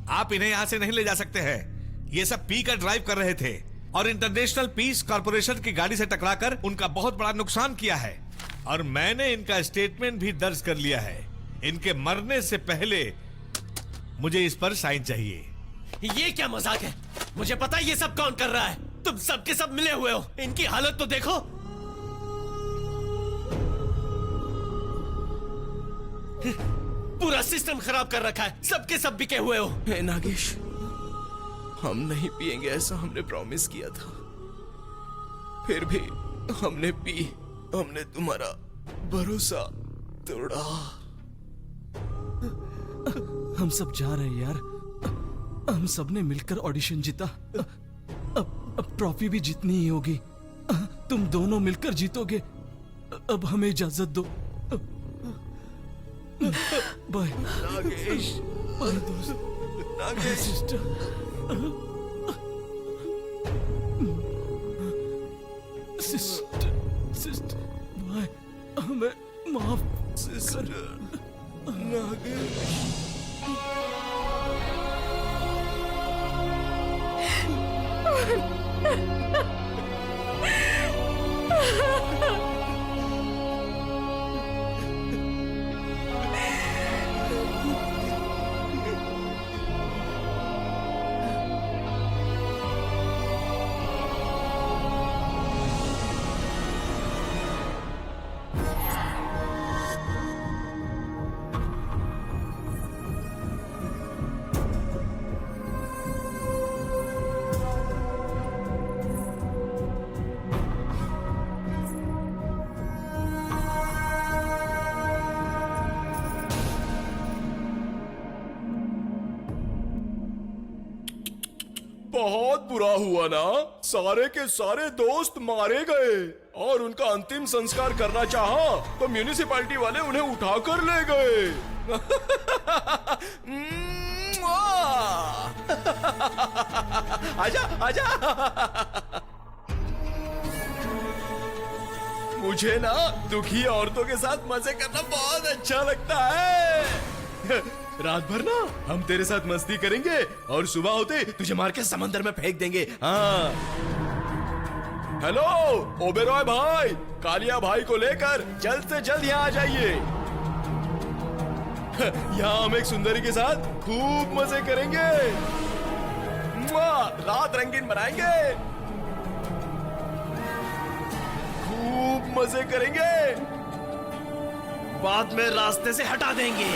आप इन्हें यहाँ से नहीं ले जा सकते हैं। ये सब पी कर ड्राइव कर रहे थे और इंटरनेशनल पीस कॉर्पोरेशन की गाड़ी से टकराकर उनका बहुत बड़ा नुकसान किया है और मैंने इनका स्टेटमेंट भी दर्ज कर लिया है। इनके मरने से पहले मुझे इस पर साइन चाहिए। ये क्या मजाक है? मुझे पता है ये सब कौन कर रहा है। तुम सब के सब मिले हुए हो। इनकी हालत तो देखो। पूरा सिस्टम खराब कर रखा है। सबके सब बिके हुए हो। नागेश, हम नहीं पिएंगे ऐसा हमने प्रॉमिस किया था, फिर भी हमने पी। हमने तुम्हारा भरोसा तोड़ा। हम सब जा रहे हैं यार। हम सब ने मिलकर ऑडिशन जीता। अब ट्रॉफी भी जीतनी ही होगी। तुम दोनों मिलकर जीतोगे। अब हमें इजाजत दो। बाय नागेश। बाय दोस्त। नागेश सिस्टर। Sister bye. हमें माफ सिस्टर। नागेश। बहुत बुरा हुआ ना, सारे के सारे दोस्त मारे गए और उनका अंतिम संस्कार करना चाहा तो म्यूनिसिपैलिटी वाले उन्हें उठाकर ले गए। आजा आजा। मुझे ना दुखी औरतों के साथ मजे करना बहुत अच्छा लगता है। रात भर ना हम तेरे साथ मस्ती करेंगे और सुबह होते तुझे मार के समंदर में फेंक देंगे। हाँ। हेलो ओबेरॉय भाई, कालिया भाई को लेकर जल्द से जल्द यहाँ आ जाइए। यहाँ हम एक सुंदरी के साथ खूब मजे करेंगे। रात रंगीन बनाएंगे, खूब मजे करेंगे, बाद में रास्ते से हटा देंगे।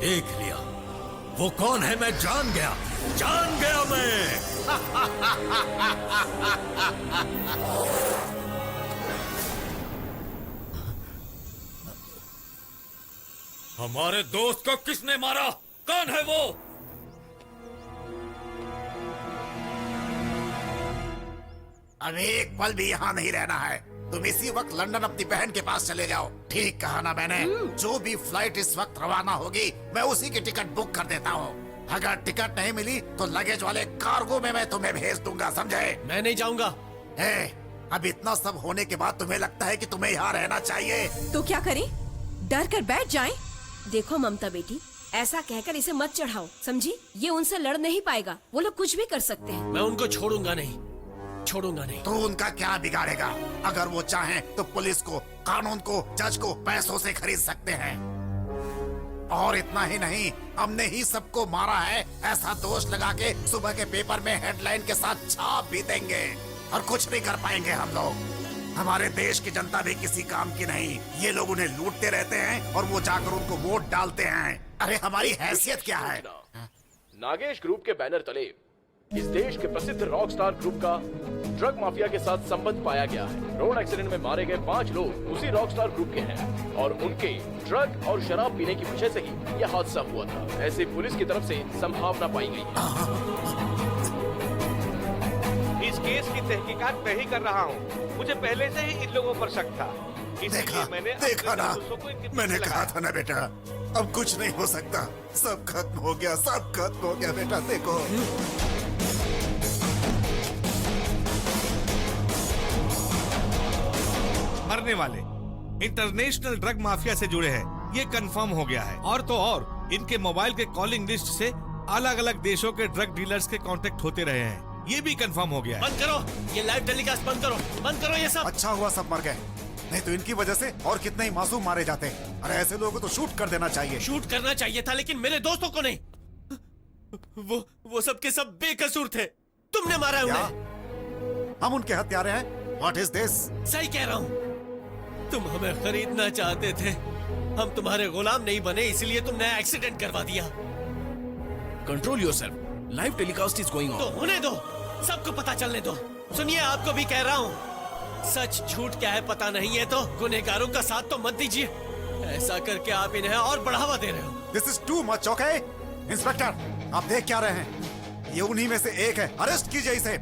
देख लिया, वो कौन है मैं जान गया मैं। हमारे दोस्त को किसने मारा? कौन है वो? अभी एक पल भी यहाँ नहीं रहना है। तुम इसी वक्त लंदन अपनी बहन के पास चले जाओ। ठीक कहा ना मैंने? जो भी फ्लाइट इस वक्त रवाना होगी मैं उसी की टिकट बुक कर देता हूँ। अगर टिकट नहीं मिली तो लगेज वाले कार्गो में मैं तुम्हें भेज दूंगा, समझे? मैं नहीं जाऊंगा। अब इतना सब होने के बाद तुम्हें लगता है कि तुम्हें यहाँ रहना चाहिए? तो क्या करें? डर कर बैठ जाएं? देखो ममता बेटी, ऐसा कहकर इसे मत चढ़ाओ, समझी? ये उनसे लड़ नहीं पाएगा, वो लोग कुछ भी कर सकते हैं। मैं उनको छोड़ूंगा नहीं। तो उनका क्या बिगाड़ेगा? अगर वो चाहें तो पुलिस को, कानून को, जज को पैसों से खरीद सकते हैं। और इतना ही नहीं, हमने ही सबको मारा है ऐसा दोष लगा के सुबह के पेपर में हेडलाइन के साथ छाप भी देंगे। और कुछ नहीं कर पाएंगे हम लोग। हमारे देश की जनता भी किसी काम की नहीं। ये लोग उन्हें लूटते रहते हैं और वो जाकर उनको वोट डालते हैं। अरे हमारी हैसियत क्या है? नागेश ग्रुप के बैनर तले इस देश के प्रसिद्ध रॉक स्टार ग्रुप का ड्रग माफिया के साथ संबंध पाया गया है। रोड एक्सीडेंट में मारे गए 5 लोग उसी रॉक स्टार ग्रुप के हैं और उनके ड्रग और शराब पीने की वजह से ही यह हादसा हुआ था, ऐसे पुलिस की तरफ से संभावना पाई गई है। इस केस की तहकीकात मैं ही कर रहा हूँ। मुझे पहले से ही इन लोगों पर शक था। देखा ना, मैंने कहा था ना बेटा, अब कुछ नहीं हो सकता। सब खत्म हो गया, सब खत्म हो गया बेटा। देखो मरने वाले इंटरनेशनल ड्रग माफिया से जुड़े हैं, ये कंफर्म हो गया है। और तो और इनके मोबाइल के कॉलिंग लिस्ट से अलग अलग देशों के ड्रग डीलर्स के कांटेक्ट होते रहे हैं, ये भी कंफर्म हो गया है। बंद करो ये लाइव टेलीकास्ट, बंद करो ये सब। अच्छा हुआ सब मर गए, नहीं तो इनकी वजह से और कितने ही मासूम मारे जाते। अरे ऐसे लोगों को तो शूट कर देना चाहिए। शूट करना चाहिए था, लेकिन मेरे दोस्तों को नहीं। वो सब के सब बेकसूर थे। तुमने मारा उन्हें। हम उनके हत्यारे हैं। What is this? सही कह रहा हूँ। तुम हमें खरीदना चाहते थे, हम तुम्हारे गुलाम नहीं बने, इसलिए तुमने एक्सीडेंट करवा दिया। Control yourself, live telecast is going on. तो होने दो, सबको पता चलने दो। सुनिए, आपको भी कह रहा हूँ, सच झूठ क्या है पता नहीं है तो गुनहगारों का साथ तो मत दीजिए। ऐसा करके आप इन्हें और बढ़ावा दे रहे हो। This is too much, okay? Inspector, आप देख क्या रहे हैं? ये उन्हीं में से एक है, अरेस्ट कीजिए इसे।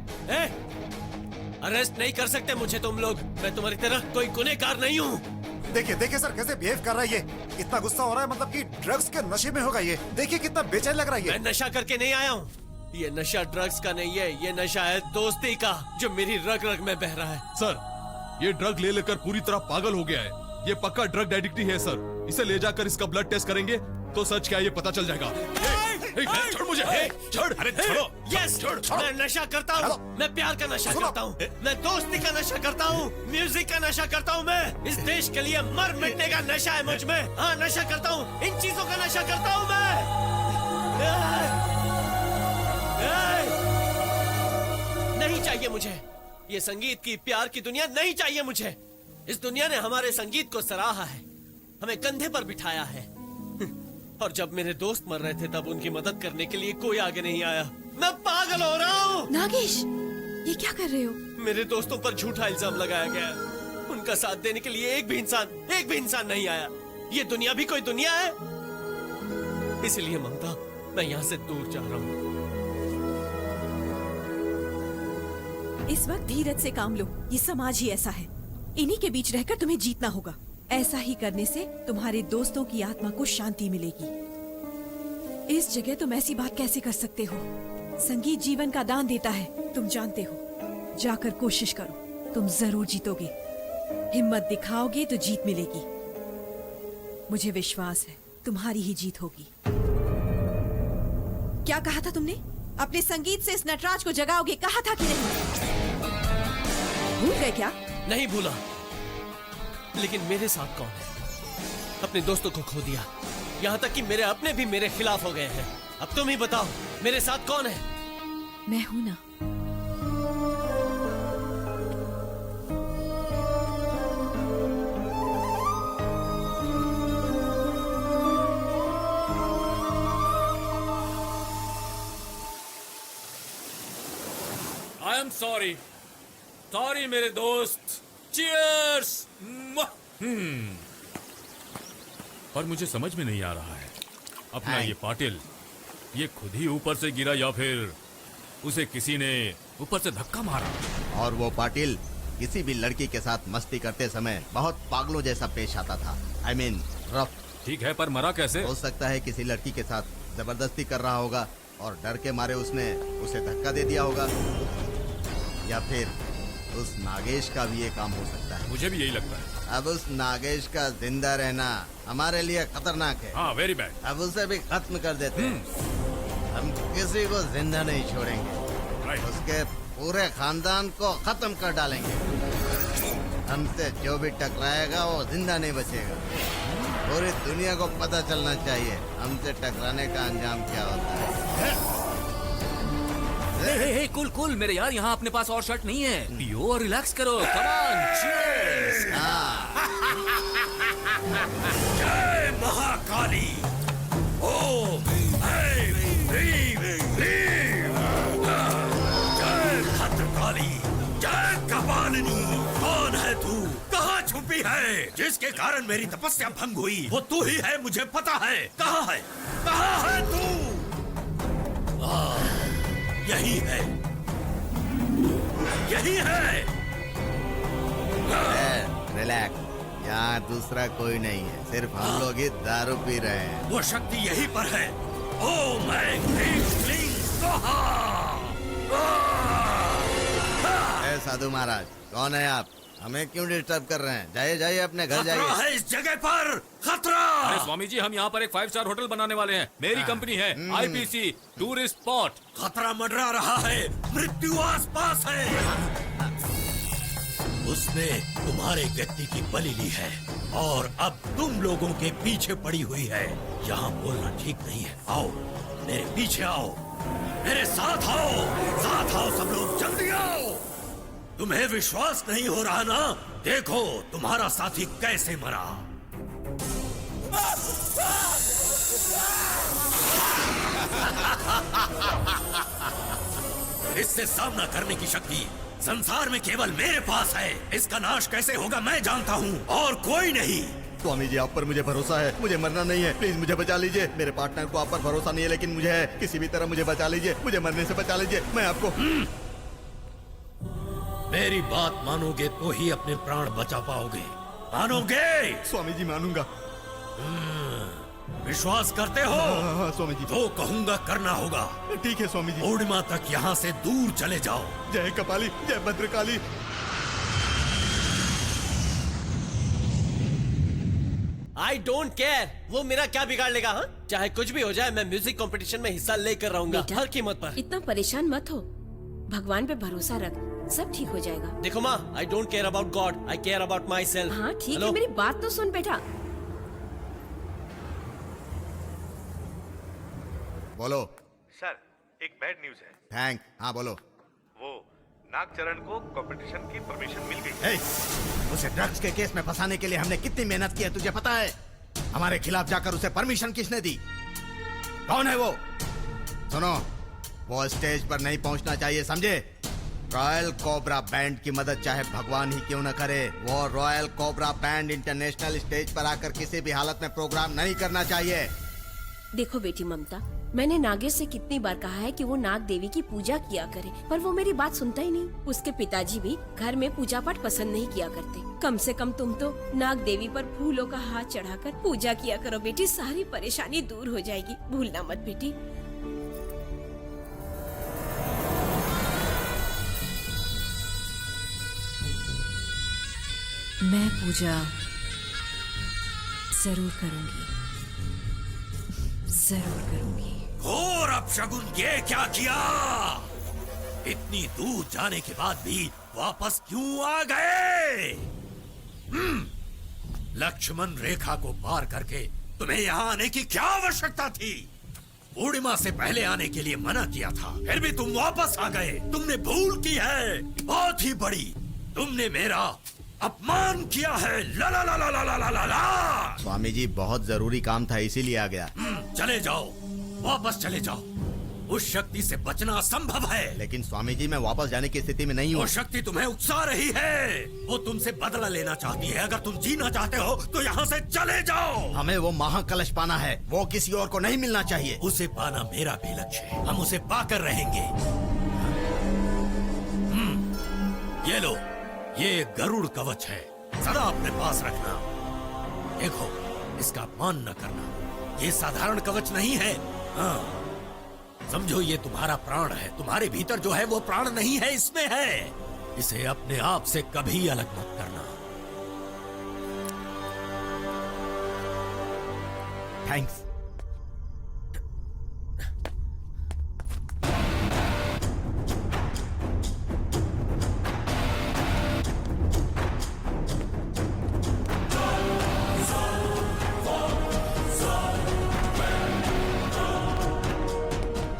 अरेस्ट नहीं कर सकते मुझे तुम लोग, मैं तुम्हारी तरह कोई गुनहगार नहीं हूँ। देखिए सर कैसे बिहेव कर रहा है ये। इतना गुस्सा हो रहा है, मतलब कि ड्रग्स के नशे में होगा ये। देखिए कितना बेचैन लग रहा है ये। मैं नशा करके नहीं आया हूँ। ये नशा ड्रग्स का नहीं है, ये नशा है दोस्ती का, जो मेरी रग रग में बह रहा है। सर, ये ड्रग ले लेकर पूरी तरह पागल हो गया है। ये पक्का ड्रग एडिक्ट है सर। इसे ले जाकर इसका ब्लड टेस्ट करेंगे तो सच क्या ये पता चल जाएगा। छोड़ मुझे, छोड़। अरे छोड़ो। यस, मैं नशा करता हूँ, मैं प्यार का नशा करता हूँ, मैं दोस्ती का नशा करता हूँ, म्यूजिक का नशा करता हूँ। मैं इस देश के लिए मर मिटने का नशा है मुझ में। हाँ, नशा करता हूँ, इन चीजों का नशा करता हूँ मैं। नहीं चाहिए मुझे ये संगीत की, प्यार की दुनिया नहीं चाहिए मुझे। इस दुनिया ने हमारे संगीत को सराहा है, हमें कंधे पर बिठाया है। और जब मेरे दोस्त मर रहे थे तब उनकी मदद करने के लिए कोई आगे नहीं आया। मैं पागल हो रहा हूँ। नागेश, ये क्या कर रहे हो? मेरे दोस्तों पर झूठा इल्जाम लगाया गया। उनका साथ देने के लिए एक भी इंसान नहीं आया। ये दुनिया भी कोई दुनिया है? इसलिए ममता, मैं यहाँ से दूर जा रहा हूँ। इस वक्त धीरज से काम लो, ये समाज ही ऐसा है। इन्हीं के बीच रहकर तुम्हें जीतना होगा। ऐसा ही करने से तुम्हारे दोस्तों की आत्मा को शांति मिलेगी। इस जगह तुम ऐसी बात कैसे कर सकते हो? संगीत जीवन का दान देता है, तुम जानते हो। जाकर कोशिश करो, तुम जरूर जीतोगे। हिम्मत दिखाओगे तो जीत मिलेगी। मुझे विश्वास है तुम्हारी ही जीत होगी। क्या कहा था तुमने? अपने संगीत से इस नटराज को जगाओगे, कहा था कि नहीं? भूल गए क्या? नहीं भूला, लेकिन मेरे साथ कौन है? अपने दोस्तों को खो दिया, यहाँ तक कि मेरे अपने भी मेरे खिलाफ हो गए हैं। अब तुम ही बताओ, मेरे साथ कौन है? मैं हूं ना। एम सॉरी, सॉरी मेरे दोस्त, चीयर्स। पर मुझे समझ में नहीं आ रहा है, अपना ये पाटिल, ये खुद ही ऊपर से गिरा या फिर उसे किसी ने ऊपर से धक्का मारा? और वो पाटिल किसी भी लड़की के साथ मस्ती करते समय बहुत पागलों जैसा पेश आता था। I mean, rough. ठीक है, पर मरा कैसे? हो सकता है किसी लड़की के साथ जबरदस्ती कर रहा होगा और डर के मारे उसने उसे धक्का दे दिया होगा, या फिर उस नागेश का भी ये काम हो सकता है। मुझे भी यही लगता है। अब उस नागेश का जिंदा रहना हमारे लिए खतरनाक है। हाँ, वेरी बैड। अब उसे भी खत्म कर देते हैं। हम किसी को जिंदा नहीं छोड़ेंगे, उसके पूरे खानदान को खत्म कर डालेंगे। हमसे जो भी टकराएगा वो जिंदा नहीं बचेगा। पूरी दुनिया को पता चलना चाहिए हमसे टकराने का अंजाम क्या होता है। हे कूल कूल मेरे यार, यहाँ अपने पास और शर्ट नहीं है, पियो और रिलैक्स करो। कम ऑन, चीयर्स। जय महाकाली, ओम ऐं ह्रीं क्लीं, जय भद्रकाली, जय कपालिनी। कौन है तू? कहाँ छुपी है? जिसके कारण मेरी तपस्या भंग हुई वो तू ही है, मुझे पता है। कहाँ है? कहाँ है तू? यही है, यही है। रिलैक्स, यहाँ दूसरा कोई नहीं है, सिर्फ हम लोग ही दारू पी रहे हैं। वो शक्ति यहीं पर है। ओम ऐं ह्रीं क्लीं स्वाहा। साधु महाराज, कौन है आप? हमें क्यों डिस्टर्ब कर रहे हैं? जाइए जाइए अपने घर खतरा जाइए। है इस जगह पर, खतरा। अरे स्वामी जी, हम यहाँ पर एक 5 स्टार होटल बनाने वाले हैं। मेरी कंपनी है IPC टूरिस्ट स्पॉट। खतरा मंडरा रहा है, मृत्यु आसपास है। उसने तुम्हारे व्यक्ति की बलि ली है और अब तुम लोगों के पीछे पड़ी हुई है। यहाँ बोलना ठीक नहीं है। आओ मेरे पीछे आओ, मेरे साथ आओ, साथ आओ सब लोग, जल्दी आओ। तुम्हें विश्वास नहीं हो रहा ना? देखो तुम्हारा साथी कैसे मरा। इससे सामना करने की शक्ति संसार में केवल मेरे पास है। इसका नाश कैसे होगा मैं जानता हूँ, और कोई नहीं। स्वामी जी, आप पर मुझे भरोसा है, मुझे मरना नहीं है, प्लीज मुझे बचा लीजिए। मेरे पार्टनर को आप पर भरोसा नहीं है लेकिन मुझे है। किसी भी तरह मुझे बचा लीजिए, मुझे मरने से बचा लीजिए। मैं आपको मेरी बात मानोगे तो ही अपने प्राण बचा पाओगे। मानोगे? स्वामी जी मानूंगा। विश्वास करते हो? हाँ, स्वामी जी। जो कहूँगा करना होगा। ठीक है स्वामी जी। पूर्णिमा तक यहाँ से दूर चले जाओ। जय कपाली, जय भद्रकाली। I don't care, वो मेरा क्या बिगाड़ लेगा? हाँ, चाहे कुछ भी हो जाए, मैं म्यूजिक कंपटीशन में हिस्सा लेकर रहूंगा हर कीमत पर। इतना परेशान मत हो, भगवान पे भरोसा रख, सब ठीक हो जाएगा। देखो माँ, I don't care about God, I care about myself। हाँ ठीक है, मेरी बात तो सुन बेटा। बोलो सर, एक बैड न्यूज है। थैंक। हाँ बोलो। वो नागचरण को कंपटीशन की परमिशन मिल गई। उसे ड्रग्स के केस में फंसाने के लिए हमने कितनी मेहनत की है तुझे पता है? हमारे खिलाफ जाकर उसे परमिशन किसने दी? कौन है वो? सुनो, वो स्टेज पर नहीं पहुंचना चाहिए, समझे? रॉयल कोबरा बैंड की मदद चाहे भगवान ही क्यों न करे, वो royal Cobra band international stage पर आकर किसी भी हालत में प्रोग्राम नहीं करना चाहिए। देखो बेटी ममता, मैंने नागेश से कितनी बार कहा है कि वो नाग देवी की पूजा किया करे, पर वो मेरी बात सुनता ही नहीं। उसके पिताजी भी घर में पूजा पाठ पसंद नहीं किया करते। कम से कम तुम तो नाग देवी पर फूलों का हाथ चढ़ाकर पूजा किया करो बेटी, सारी परेशानी दूर हो जाएगी। भूलना मत बेटी। मैं पूजा जरूर करूंगी, जरूर करूंगी। घोर अपशगुन, ये क्या किया? इतनी दूर जाने के बाद भी वापस क्यों आ गए? लक्ष्मण रेखा को पार करके तुम्हें यहाँ आने की क्या आवश्यकता थी? पूर्णिमा से पहले आने के लिए मना किया था, फिर भी तुम वापस आ गए। तुमने भूल की है, बहुत ही बड़ी। तुमने मेरा अपमान किया है। ला ला ला ला ला ला ला ला। स्वामी जी, बहुत जरूरी काम था इसीलिए आ गया। चले जाओ, वापस चले जाओ। उस शक्ति से बचना असंभव है। लेकिन स्वामी जी मैं वापस जाने की स्थिति में नहीं हूँ। वो शक्ति तुम्हें उकसा रही है, वो तुमसे बदला लेना चाहती है। अगर तुम जीना चाहते हो तो यहाँ से चले जाओ। हमें वो महाकलश पाना है, वो किसी और को नहीं मिलना चाहिए। उसे पाना मेरा भी लक्ष्य है, हम उसे पाकर रहेंगे। ये लो, ये गरुड़ कवच है, सदा अपने पास रखना। देखो, इसका अपमान न करना, ये साधारण कवच नहीं है। हाँ, समझो ये तुम्हारा प्राण है। तुम्हारे भीतर जो है वो प्राण नहीं है, इसमें है। इसे अपने आप से कभी अलग मत करना। थैंक्स।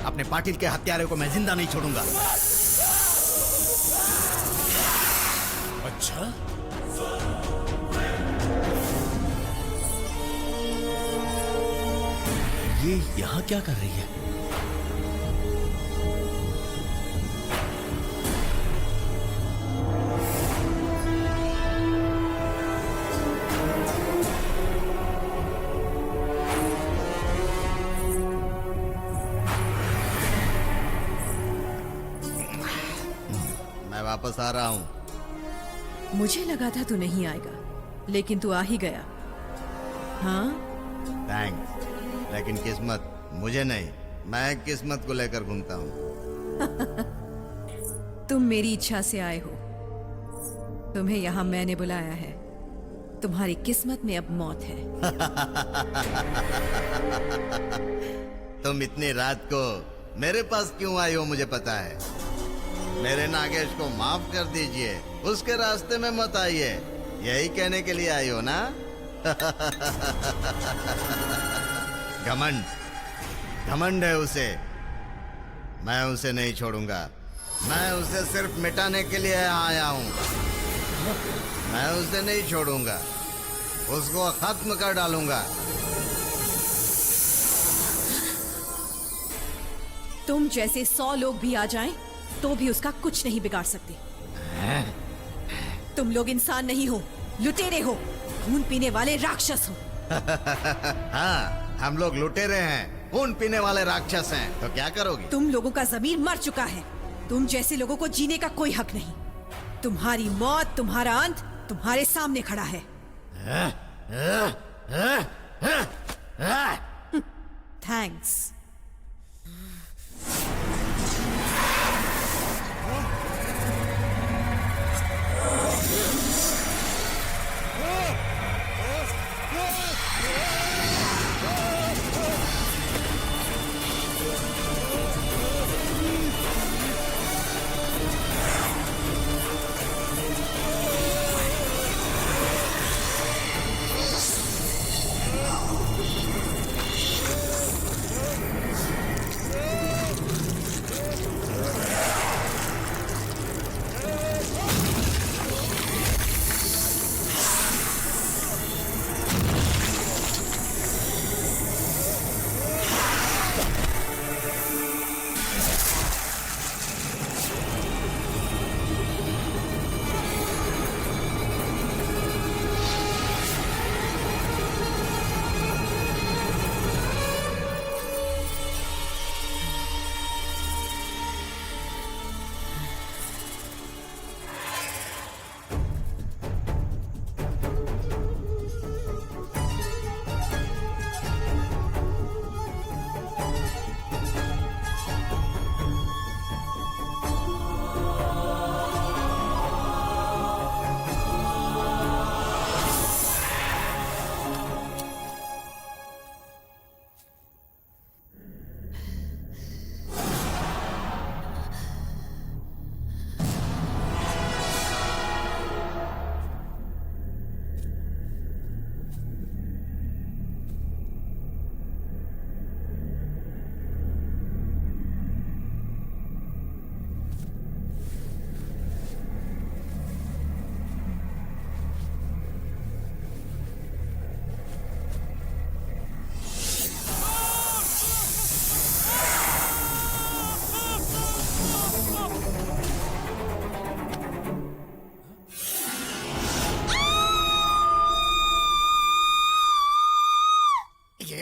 अपने पाटिल के हत्यारे को मैं जिंदा नहीं छोड़ूंगा। अच्छा, ये यहाँ क्या कर रही है? मैं वापस आ रहा हूँ। मुझे लगा था तू नहीं आएगा, लेकिन तू आ ही गया। हाँ, थैंक्स। लेकिन किस्मत मुझे नहीं, मैं किस्मत को लेकर घूमता हूँ। तुम मेरी इच्छा से आए हो, तुम्हें यहाँ मैंने बुलाया है। तुम्हारी किस्मत में अब मौत है। तुम इतनी रात को मेरे पास क्यों आई हो मुझे पता है। मेरे नागेश को माफ कर दीजिए, उसके रास्ते में मत आइए, यही कहने के लिए आई हो ना। घमंड, घमंड है उसे, मैं उसे नहीं छोड़ूंगा। मैं उसे सिर्फ मिटाने के लिए आया हूँ। मैं उसे नहीं छोड़ूंगा, उसको खत्म कर डालूंगा। तुम जैसे 100 लोग भी आ जाएं, तो भी उसका कुछ नहीं बिगाड़ सकते। तुम लोग इंसान नहीं हो, लुटेरे हो, खून पीने वाले राक्षस हो। हाँ, हम लोग लुटेरे हैं, खून पीने वाले राक्षस हैं। तो क्या करोगे? तुम लोगों का ज़मीर मर चुका है। तुम जैसे लोगों को जीने का कोई हक नहीं। तुम्हारी मौत, तुम्हारा अंत तुम्हारे सामने खड़ा है। थैंक्स।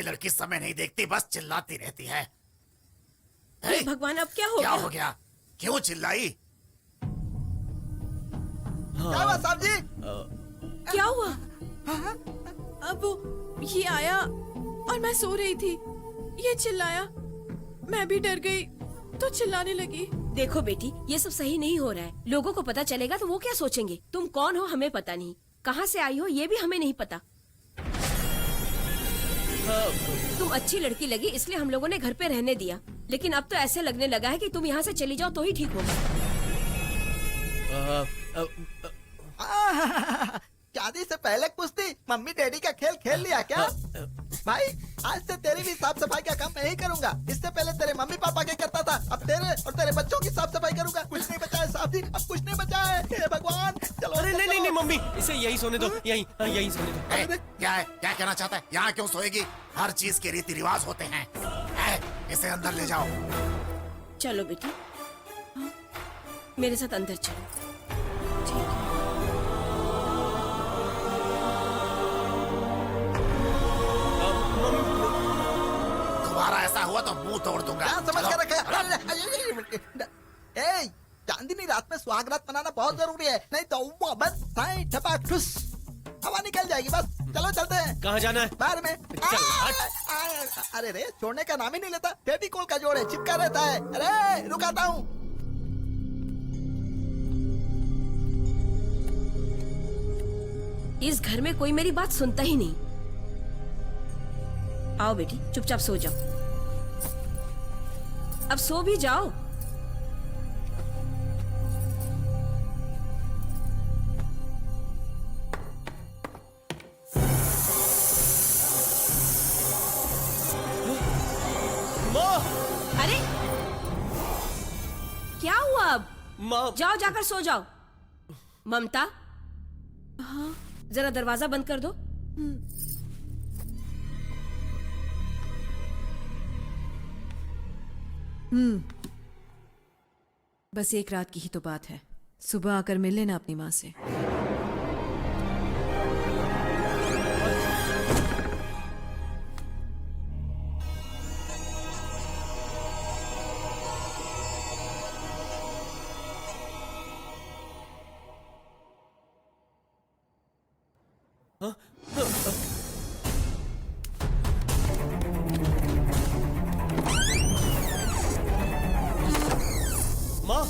लड़की समय नहीं देखती, बस चिल्लाती रहती है। हे भगवान, अब क्या हो क्या गया? हो गया? क्यों चिल्लाई? क्या हुआ साहब जी? क्या हुआ? अब वो ये आया और मैं सो रही थी, ये चिल्लाया, मैं भी डर गई तो चिल्लाने लगी। देखो बेटी, ये सब सही नहीं हो रहा है। लोगों को पता चलेगा तो वो क्या सोचेंगे? तुम कौन हो हमें पता नहीं, कहाँ से आई हो ये भी हमें नहीं पता। तुम अच्छी लड़की लगी इसलिए हम लोगों ने घर पे रहने दिया, लेकिन अब तो ऐसे लगने लगा है कि तुम यहाँ से चली जाओ तो ही ठीक होगा। शादी से पहले कुश्ती मम्मी डैडी का खेल खेल लिया क्या? भाई आज से तेरी भी साफ सफाई का काम मैं ही करूंगा। इससे पहले तेरे मम्मी पापा क्या करता था, अब तेरे और तेरे बच्चों की साफ सफाई करूंगा। कुछ नहीं बचा है साहब जी, अब कुछ नहीं बचा है। हे भगवान, चलो। अरे नहीं नहीं नहीं मम्मी, इसे यहीं सोने दो, यहीं सोने दो। क्या है? क्या कहना चाहता है? यहाँ क्यों सोएगी? हर चीज के रीति रिवाज होते हैं। इसे अंदर ले जाओ। चलो बेटी, मेरे साथ अंदर चलो। दोबारा ऐसा हुआ तो मुंह तोड़ दूंगा। क्या समझ कर रखा है? चांदनी रात में सुहागरात मनाना बहुत जरूरी है, नहीं तो वो बस साई ठपाक ठुस हवा निकल जाएगी। बस चलो चलते हैं। कहाँ जाना है? बाहर में। अरे रे, छोड़ने का नाम ही नहीं लेता। फेविकोल का जोड़ है, चिपका रहता है। अरे रुकाता हूँ। इस घर में कोई मेरी बात सुनता ही नहीं। आओ बेटी, चुपचाप सो जाओ। अब सो भी जाओ। अरे क्या हुआ? अब जाओ, जाकर सो जाओ। ममता, हाँ, जरा दरवाजा बंद कर दो। बस एक रात की ही तो बात है, सुबह आकर मिल लेना अपनी माँ से। माँ,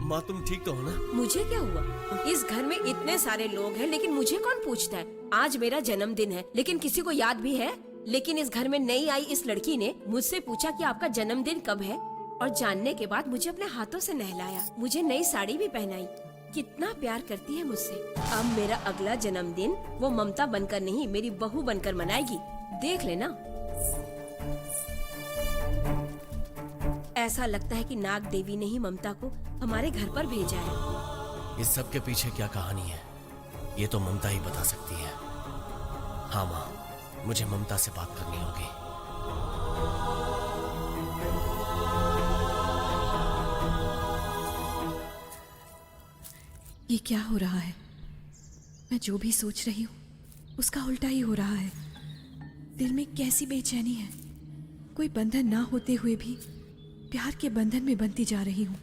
माँ तुम ठीक तो हो ना? मुझे क्या हुआ? इस घर में इतने सारे लोग हैं लेकिन मुझे कौन पूछता है? आज मेरा जन्मदिन है लेकिन किसी को याद भी है? लेकिन इस घर में नई आई इस लड़की ने मुझसे पूछा कि आपका जन्मदिन कब है, और जानने के बाद मुझे अपने हाथों से नहलाया, मुझे नई साड़ी भी पहनाई। कितना प्यार करती है मुझसे। अब मेरा अगला जन्मदिन वो ममता बनकर नहीं, मेरी बहू बनकर मनाएगी, देख लेना। ऐसा लगता है कि नाग देवी ने ही ममता को हमारे घर पर भेजा है। इस सब के पीछे क्या कहानी है, ये तो ममता ही बता सकती है। हाँ माँ, मुझे ममता से बात करनी होगी। ये क्या हो रहा है? मैं जो भी सोच रही हूँ उसका उल्टा ही हो रहा है। दिल में कैसी बेचैनी है, कोई बंधन ना होते हुए भी प्यार के बंधन में बंधती जा रही हूँ।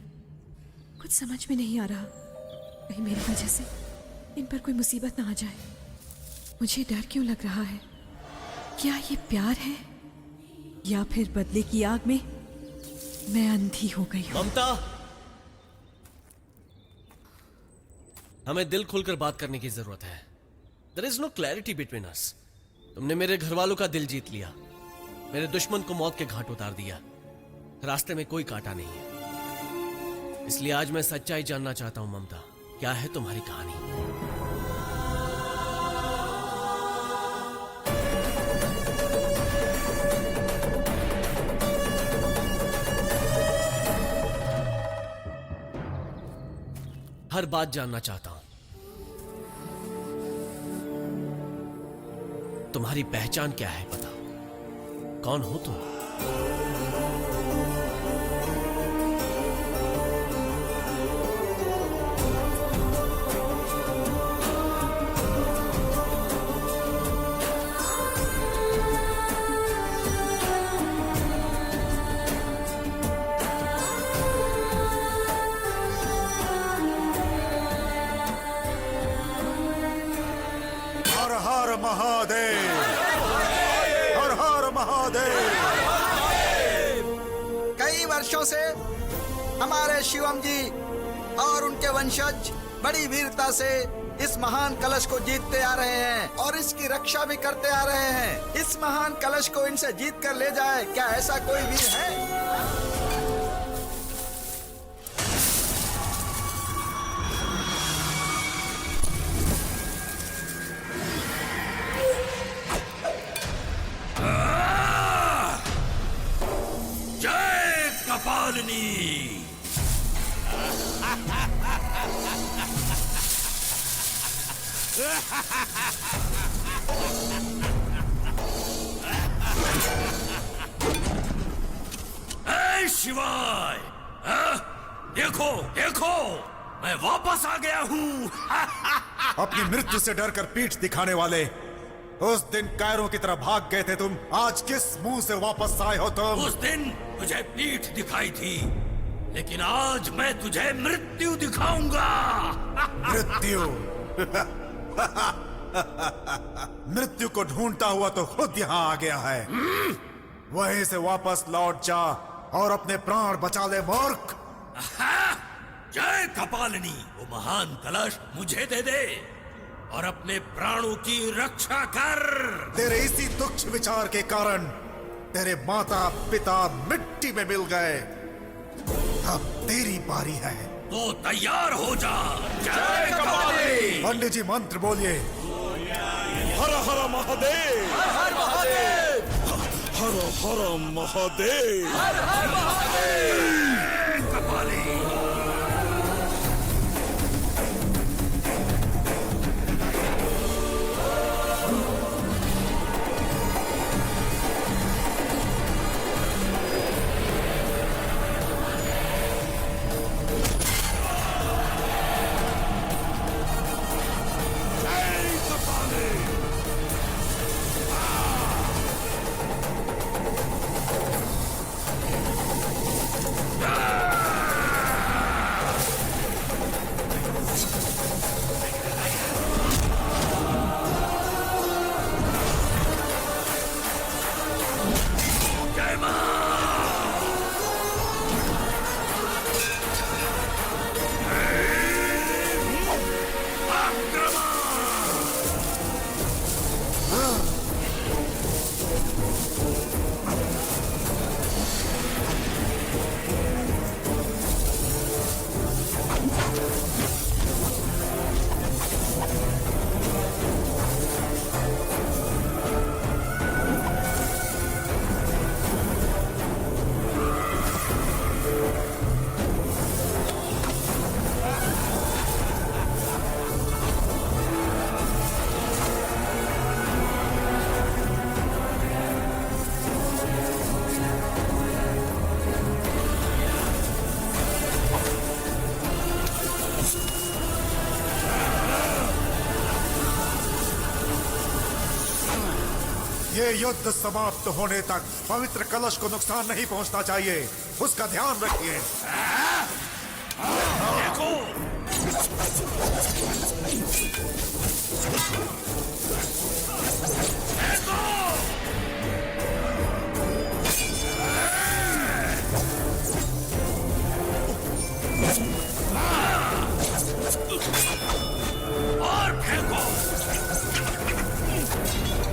कुछ समझ में नहीं आ रहा, कहीं मेरी वजह से इन पर कोई मुसीबत ना आ जाए। मुझे डर क्यों लग रहा है? क्या ये प्यार है या फिर बदले की आग में मैं अंधी हो गई हूँ? ममता, हमें दिल खोलकर बात करने की जरूरत है। There is no clarity between us. तुमने मेरे घर वालों का दिल जीत लिया, मेरे दुश्मन को मौत के घाट उतार दिया, रास्ते में कोई कांटा नहीं है। इसलिए आज मैं सच्चाई जानना चाहता हूं ममता, क्या है तुम्हारी कहानी? हर बात जानना चाहता हूं। तुम्हारी पहचान क्या है बताओ, कौन हो तुम? हर हर महादेव, हर हर महादेव। कई वर्षों से हमारे शिवम जी और उनके वंशज बड़ी वीरता से इस महान कलश को जीतते आ रहे हैं और इसकी रक्षा भी करते आ रहे हैं। इस महान कलश को इनसे जीत कर ले जाए, क्या ऐसा कोई वीर है? जय कपालिनी। ऐ शिवाय, देखो देखो, मैं वापस आ गया हूँ। अपनी मृत्यु से डरकर पीठ दिखाने वाले, उस दिन कायरों की तरह भाग गए थे तुम, आज किस मुंह से वापस आए हो तुम? उस दिन तुझे पीठ दिखाई थी, लेकिन आज मैं तुझे मृत्यु दिखाऊंगा। मृत्यु? मृत्यु को ढूंढता हुआ तो खुद यहाँ आ गया है। वहीं से वापस लौट जा और अपने प्राण बचा ले मूर्ख। जय कपालिनी, वो महान कलश मुझे दे दे और अपने प्राणों की रक्षा कर। तेरे इसी तुच्छ विचार के कारण तेरे माता पिता मिट्टी में मिल गए। अब तेरी बारी है, तो तैयार हो जा। जय कपालिनी। पंडित जी मंत्र बोलिए। हर हर महादेव, हर हर महादेव, हर हर महादेव, हर हर महादेव। कपाली। ये युद्ध समाप्त होने तक पवित्र कलश को नुकसान नहीं पहुंचना चाहिए, उसका ध्यान रखिए। देखो, और फेंको।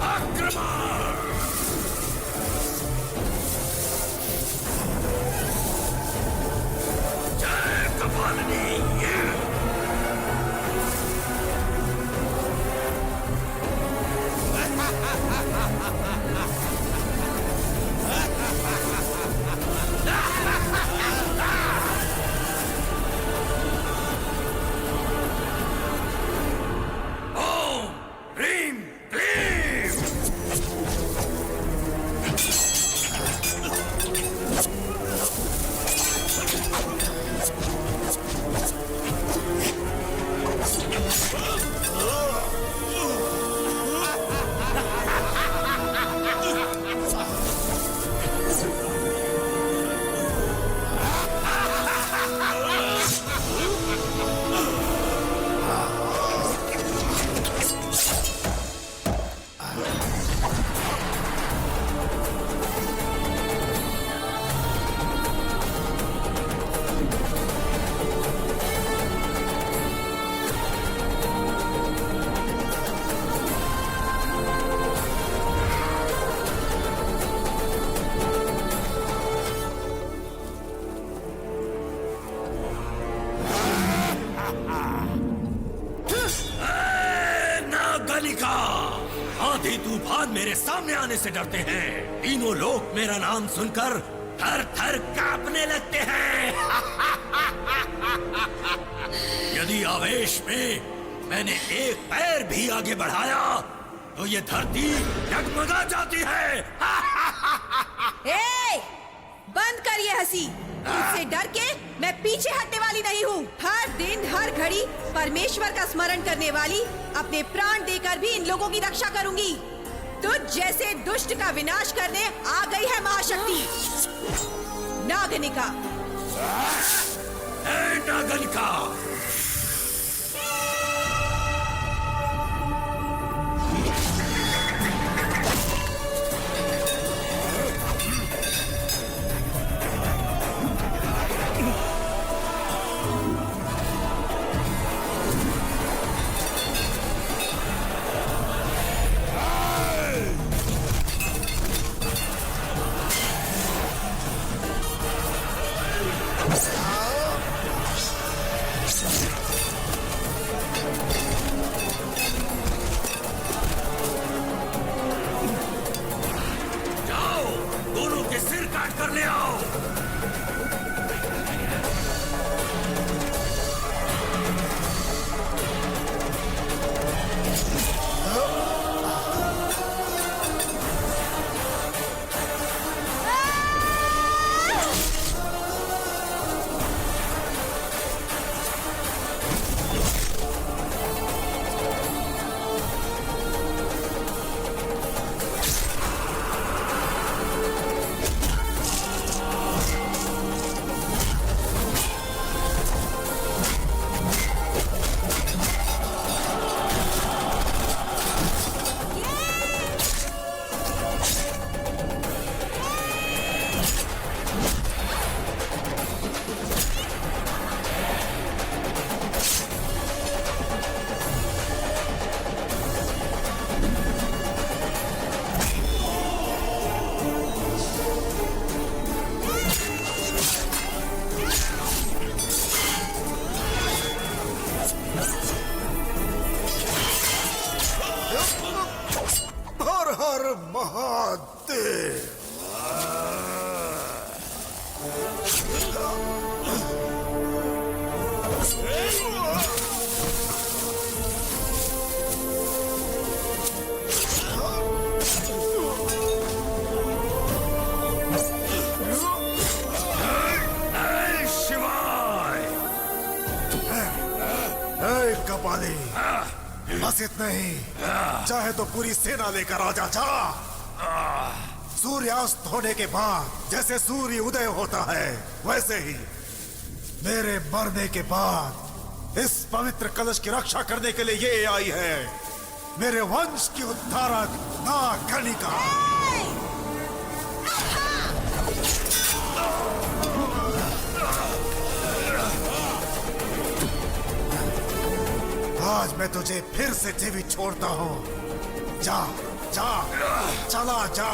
आक्रमण। जय कपालिनी। आंधी तूफान मेरे सामने आने से डरते हैं। तीनों लोग मेरा नाम सुनकर थर थर कांपने लगते हैं। यदि आवेश में मैंने एक पैर भी आगे बढ़ाया तो ये धरती डगमगा जाती है। ए, बंद कर ये हंसी। तुझसे डर के मैं पीछे हटने वाली नहीं हूँ। हर दिन हर घड़ी परमेश्वर का स्मरण करने वाली, अपने प्राण देकर भी इन लोगों की रक्षा करूंगी। तुझ जैसे दुष्ट का विनाश करने आ गई है महाशक्ति नागनिका। नागनिका, कपाली, बस इतना ही। चाहे तो पूरी सेना लेकर आ जा। सूर्यास्त होने के बाद जैसे सूर्य उदय होता है, वैसे ही मेरे मरने के बाद इस पवित्र कलश की रक्षा करने के लिए ये आई है, मेरे वंश की उद्धारक नागनिका। आज मैं तुझे फिर से जीवित छोड़ता हूँ। जा जा, चला जा।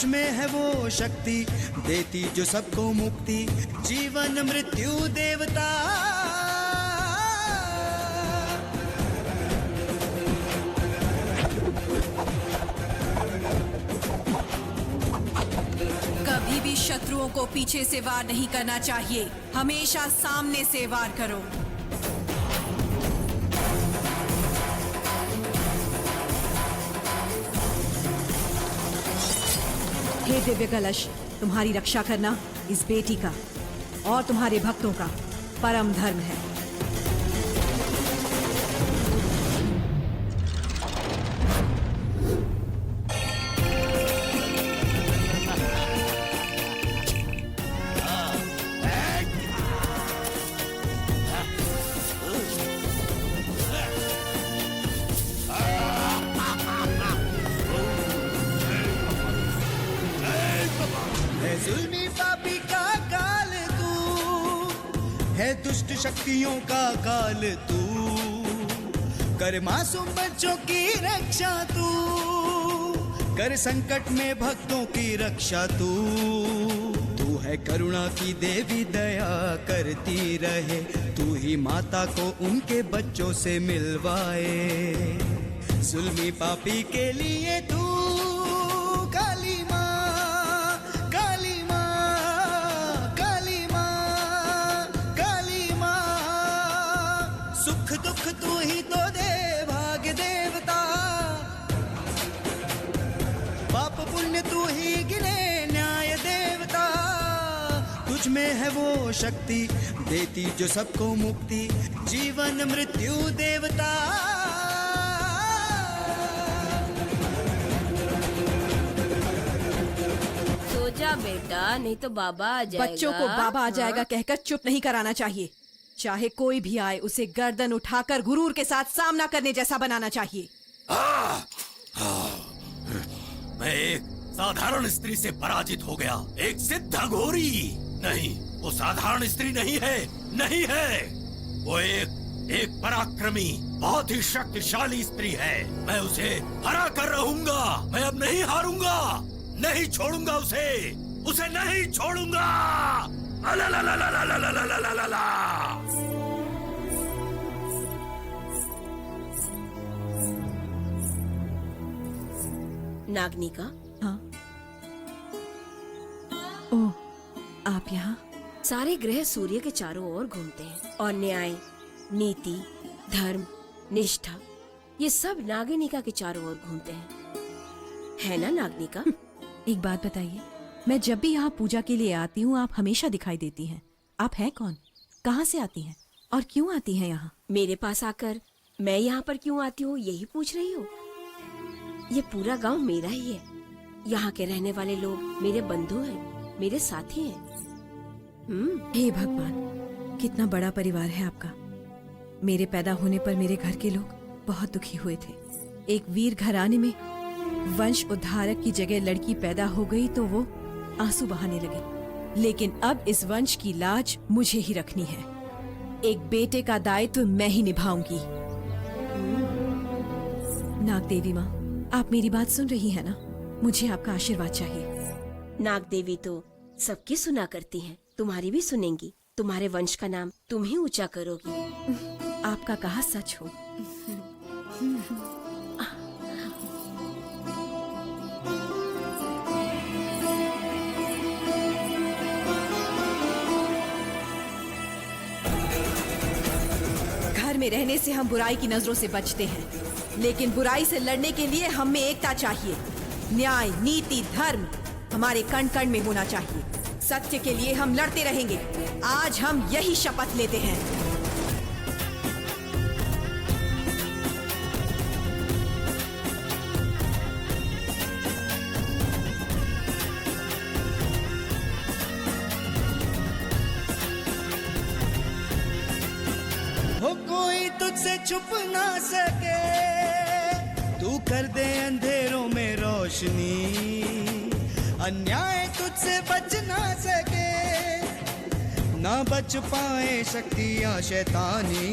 में है वो शक्ति देती जो सबको मुक्ति, जीवन मृत्यु देवता। कभी भी शत्रुओं को पीछे से वार नहीं करना चाहिए, हमेशा सामने से वार करो। हे दिव्य कलश, तुम्हारी रक्षा करना इस बेटी का और तुम्हारे भक्तों का परम धर्म है। है जुल्मी पापी का काल तू, है दुष्ट शक्तियों का काल तू, कर मासूम बच्चों की रक्षा तू, कर संकट में भक्तों की रक्षा तू। तू है करुणा की देवी, दया करती रहे, तू ही माता को उनके बच्चों से मिलवाए। जुल्मी पापी के लिए तू काली माँ, काली माँ, काली माँ, काली माँ। सुख दुख तू ही तो दे भाग्य देवता, पाप पुण्य तू ही गिने न्याय देवता। तुझ में है वो शक्ति देती जो सबको मुक्ति, जीवन मृत्यु देवता। सो जा बेटा, नहीं तो बाबा आ जाएगा। बच्चों को बाबा आ जाएगा हाँ? कहकर चुप नहीं कराना चाहिए। चाहे कोई भी आए, उसे गर्दन उठाकर गुरूर के साथ सामना करने जैसा बनाना चाहिए। मैं एक साधारण स्त्री से पराजित हो गया, एक सिद्ध घोरी नहीं। वो साधारण स्त्री नहीं है, नहीं है। वो एक पराक्रमी, बहुत ही शक्तिशाली स्त्री है। मैं उसे हरा कर रहूंगा। मैं अब नहीं हारूंगा, नहीं छोड़ूंगा उसे, उसे नहीं छोड़ूंगा। अलालालालालालालालालाला। नागनी का हाँ। ओह, आप यहाँ? सारे ग्रह सूर्य के चारों ओर घूमते हैं और न्याय, नीति, धर्म, निष्ठा, ये सब नागनिका के चारों ओर घूमते हैं, है ना नागनिका? एक बात बताइए, मैं जब भी यहाँ पूजा के लिए आती हूँ, आप हमेशा दिखाई देती हैं। आप हैं कौन? कहाँ से आती हैं? और क्यों आती हैं यहाँ? मेरे पास आकर मैं यहाँ पर क्यों आती हूँ, यही पूछ रही हो? ये पूरा गांव मेरा ही है। यहाँ के रहने वाले लोग मेरे बंधु हैं, मेरे साथी हैं। हे भगवान, कितना बड़ा परिवार है आपका। मेरे पैदा होने पर मेरे घर के लोग बहुत दुखी हुए थे। एक वीर घराने में वंश उद्धारक की जगह लड़की पैदा हो गई तो वो आंसू बहाने लगे। लेकिन अब इस वंश की लाज मुझे ही रखनी है। एक बेटे का दायित्व मैं ही निभाऊंगी। नाग देवी माँ, आप मेरी बात सुन रही हैं ना? मुझे आपका आशीर्वाद चाहिए। नाग देवी तो सबकी सुना करती हैं, तुम्हारी भी सुनेंगी। तुम्हारे वंश का नाम तुम ही ऊंचा करोगी। आपका कहा सच हो। घर में रहने से हम बुराई की नजरों से बचते हैं, लेकिन बुराई से लड़ने के लिए हम में एकता चाहिए। न्याय, नीति, धर्म हमारे कण कण में होना चाहिए। सत्य के लिए हम लड़ते रहेंगे। आज हम यही शपथ लेते हैं। हो कोई तुझसे छुप ना सके, तू कर दे अंधेरों में रोशनी। अन्याय तुझसे बच ना सके, ना बच पाए शक्तियां शैतानी।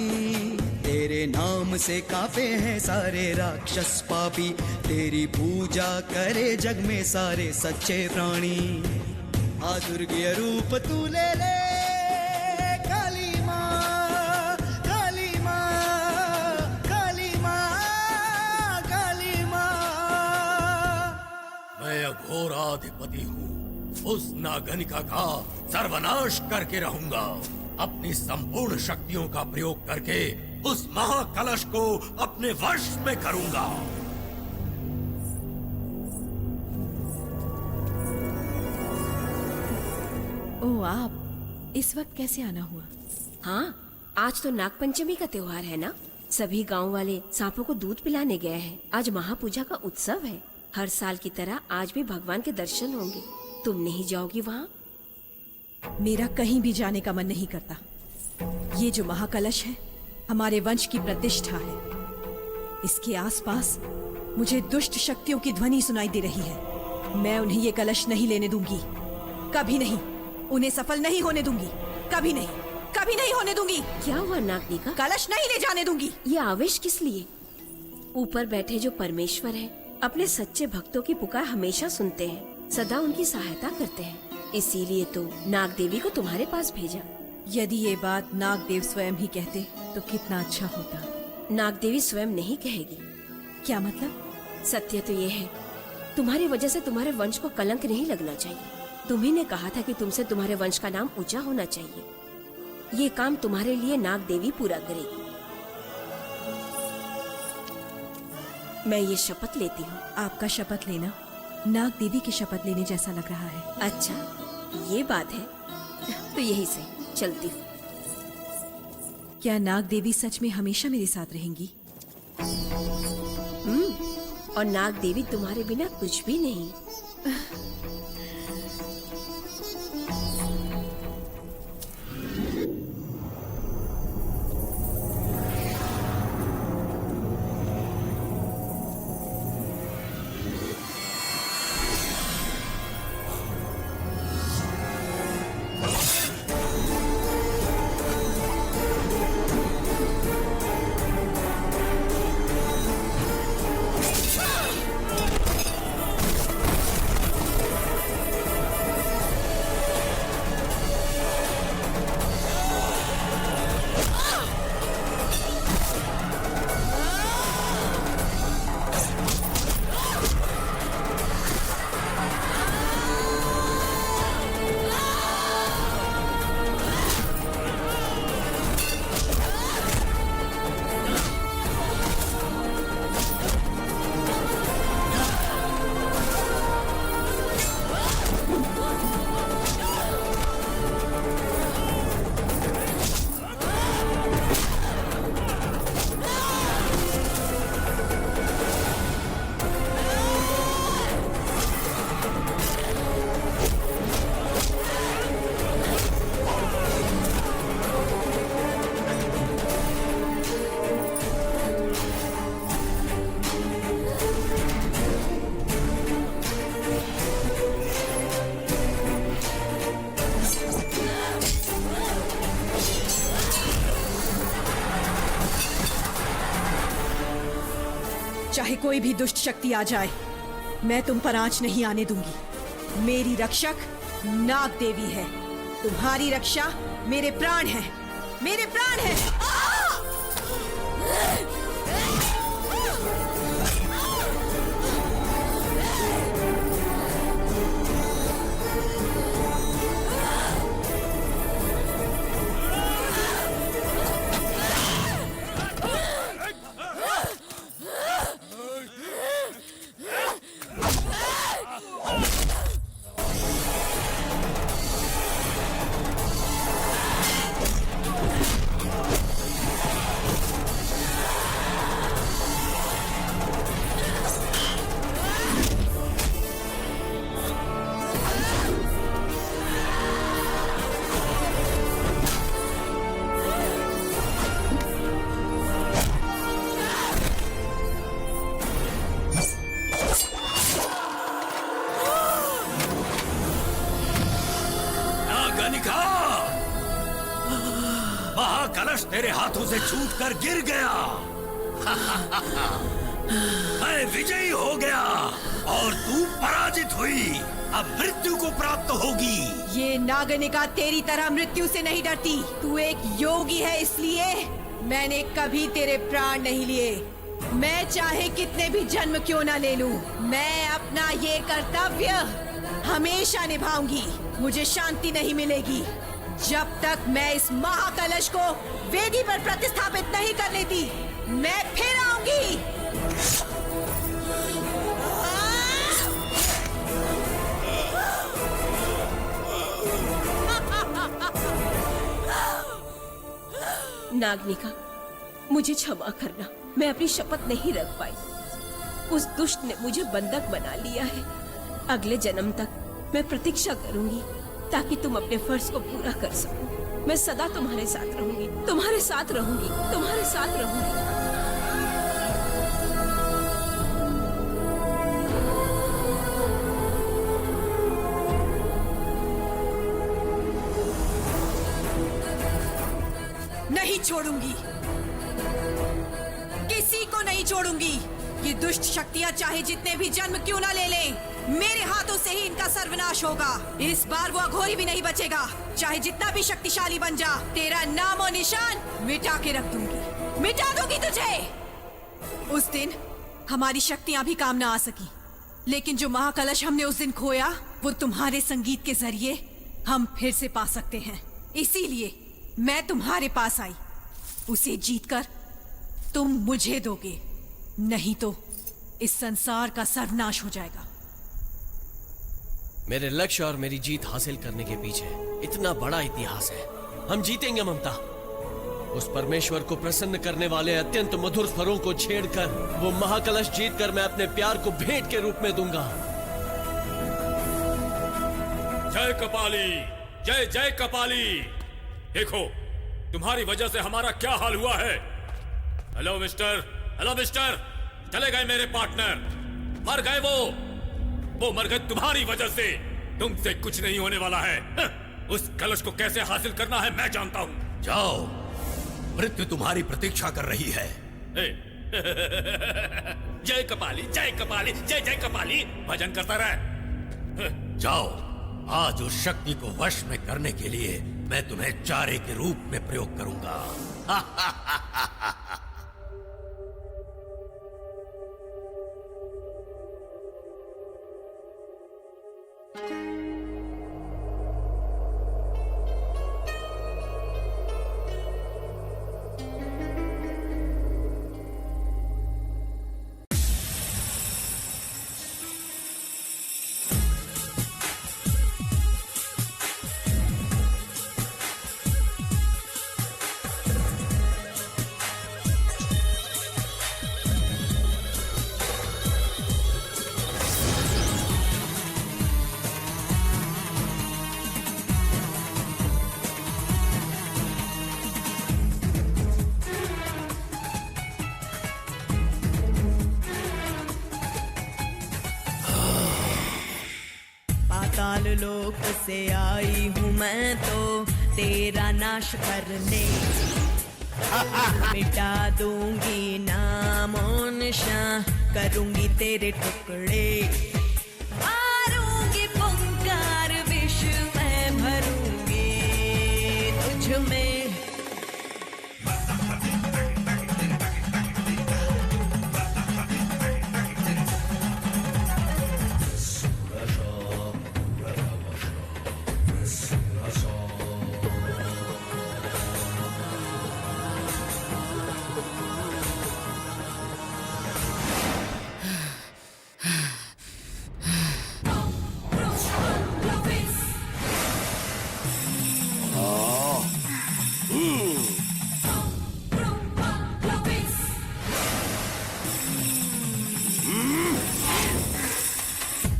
तेरे नाम से काफे हैं सारे राक्षस पापी, तेरी पूजा करे जग में सारे सच्चे प्राणी। आ दुर्गीय रूप तू ले ले, काली माँ, काली माँ, काली माँ, काली माँ। मैं अघोराधिपति हूँ, उस नागनिका का सर्वनाश करके रहूंगा। अपनी संपूर्ण शक्तियों का प्रयोग करके उस महाकलश को अपने वश में करूंगा। ओह, आप इस वक्त कैसे आना हुआ? हाँ, आज तो नागपंचमी का त्योहार है ना। सभी गांव वाले सांपों को दूध पिलाने गए हैं। आज महापूजा का उत्सव है। हर साल की तरह आज भी भगवान के दर्शन होंगे। तुम नहीं जाओगी वहाँ? मेरा कहीं भी जाने का मन नहीं करता। ये जो महाकलश है हमारे वंश की प्रतिष्ठा है। इसके आसपास मुझे दुष्ट शक्तियों की ध्वनि सुनाई दे रही है। मैं उन्हें ये कलश नहीं लेने दूंगी, कभी नहीं। उन्हें सफल नहीं होने दूंगी, कभी नहीं, कभी नहीं होने दूंगी। क्या हुआ नागनिका? कलश नहीं ले जाने दूंगी। ये आवेश किस लिए? ऊपर बैठे जो परमेश्वर है अपने सच्चे भक्तों की पुकार हमेशा सुनते हैं, सदा उनकी सहायता करते हैं। इसीलिए तो नाग देवी को तुम्हारे पास भेजा। यदि ये बात नाग देव स्वयं ही कहते तो कितना अच्छा होता। नाग देवी स्वयं नहीं कहेगी। क्या मतलब? सत्य तो ये है, तुम्हारी वजह से तुम्हारे वंश को कलंक नहीं लगना चाहिए। तुम्ही ने कहा था कि तुमसे तुम्हारे वंश का नाम ऊंचा होना चाहिए। ये काम तुम्हारे लिए नाग देवी पूरा करेगी। मैं ये शपथ लेती हूँ। आपका शपथ लेना नाग देवी की शपथ लेने जैसा लग रहा है। अच्छा, ये बात है तो यही से चलती हूँ। क्या नाग देवी सच में हमेशा मेरे साथ रहेंगी? और नाग देवी तुम्हारे बिना कुछ भी नहीं। चाहे कोई भी दुष्ट शक्ति आ जाए, मैं तुम पर आंच नहीं आने दूंगी। मेरी रक्षक नाग देवी है। तुम्हारी रक्षा मेरे प्राण है, मेरे प्राण है। महाकलश तेरे हाथों से छूटकर गिर गया। मैं विजयी हो गया और तू पराजित हुई। अब मृत्यु को प्राप्त होगी। ये नागनिका तेरी तरह मृत्यु से नहीं डरती। तू एक योगी है, इसलिए मैंने कभी तेरे प्राण नहीं लिए। मैं चाहे कितने भी जन्म क्यों ना ले लूं, मैं अपना ये कर्तव्य हमेशा निभाऊंगी। मुझे शांति नहीं मिलेगी जब तक मैं इस महाकलश को वेदी पर प्रतिस्थापित नहीं कर लेती। मैं फिर आऊंगी। नागनिका, मुझे क्षमा करना, मैं अपनी शपथ नहीं रख पाई। उस दुष्ट ने मुझे बंधक बना लिया है। अगले जन्म तक मैं प्रतीक्षा करूंगी ताकि तुम अपने फर्ज को पूरा कर सको। मैं सदा तुम्हारे साथ रहूंगी, तुम्हारे साथ रहूंगी, तुम्हारे साथ रहूंगी। नहीं छोड़ूंगी, किसी को नहीं छोड़ूंगी। ये दुष्ट शक्तियां चाहे जितने भी जन्म क्यों ना ले लें, मेरे हाथों से ही इनका सर्वनाश होगा। इस बार वो अघोरी भी नहीं बचेगा, चाहे जितना भी शक्तिशाली बन जा। तेरा नाम और निशान मिटा के रख दूंगी, मिटा दूंगी तुझे। उस दिन हमारी शक्तियां भी काम ना आ सकी, लेकिन जो महाकलश हमने उस दिन खोया, वो तुम्हारे संगीत के जरिए हम फिर से पा सकते हैं। इसीलिए मैं तुम्हारे पास आई। उसे जीतकर तुम मुझे दोगे, नहीं तो इस संसार का सर्वनाश हो जाएगा। मेरे लक्ष्य और मेरी जीत हासिल करने के पीछे इतना बड़ा इतिहास है। हम जीतेंगे ममता। उस परमेश्वर को प्रसन्न करने वाले अत्यंत मधुर स्वरों को छेड़कर वो महाकलश जीतकर मैं अपने प्यार को भेंट के रूप में दूंगा। जय कपाली, जय जय कपाली। देखो तुम्हारी वजह से हमारा क्या हाल हुआ है। हेलो मिस्टर, हेलो मिस्टर, चले गए मेरे पार्टनर, मर गए वो मर गए तुम्हारी वजह से। तुमसे कुछ नहीं होने वाला है। उस कलश को कैसे हासिल करना है मैं जानता हूं। जाओ, मृत्यु तुम्हारी प्रतीक्षा कर रही है। जय कपाली, जय कपाली, जय जय कपाली, भजन करता रहे। जाओ, आज उस शक्ति को वश में करने के लिए मैं तुम्हें चारे के रूप में प्रयोग करूंगा। पाताल लोक से आई हूँ मैं तो तेरा नाश करने। मिटा दूंगी नाम और निशान, करूंगी तेरे टुकड़े। मारूंगी पुंकार विष मैं भरूंगी तुझ में।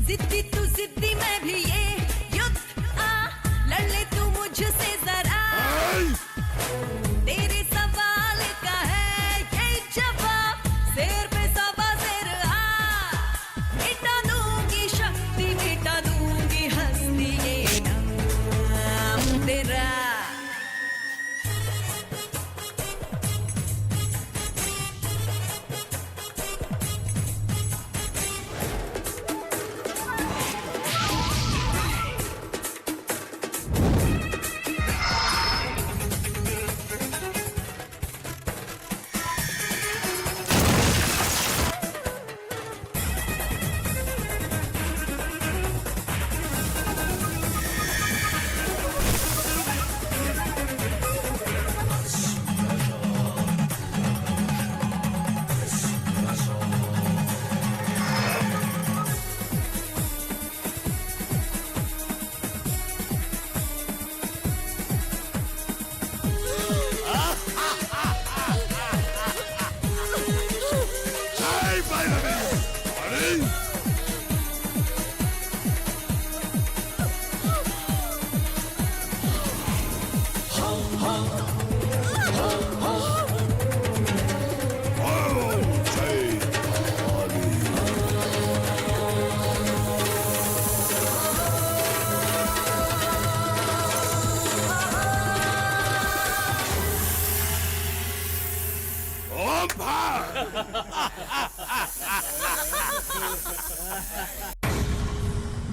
जिद्दी तू जिद्दी मैं भी ये युद्ध लड़ ले तू मुझसे जरा। तेरे सवाल का है ये जवाब, शेर पे सवा शेर मिटा दूंगी शक्ति, मिटा दूंगी हस्ती, ये नाम तेरा।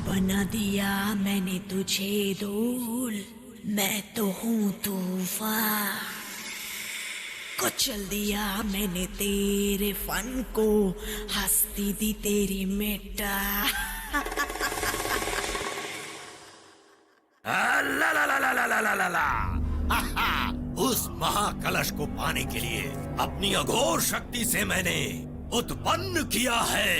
बना दिया मैंने तुझे धूल, मैं तो हूँ तूफान। कुचल दिया मैंने तेरे फन को, हस्ती दी तेरी मिटा। ला ला ला ला ला ला ला ला ला। उस महाकलश को पाने के लिए अपनी अघोर शक्ति से मैंने उत्पन्न किया है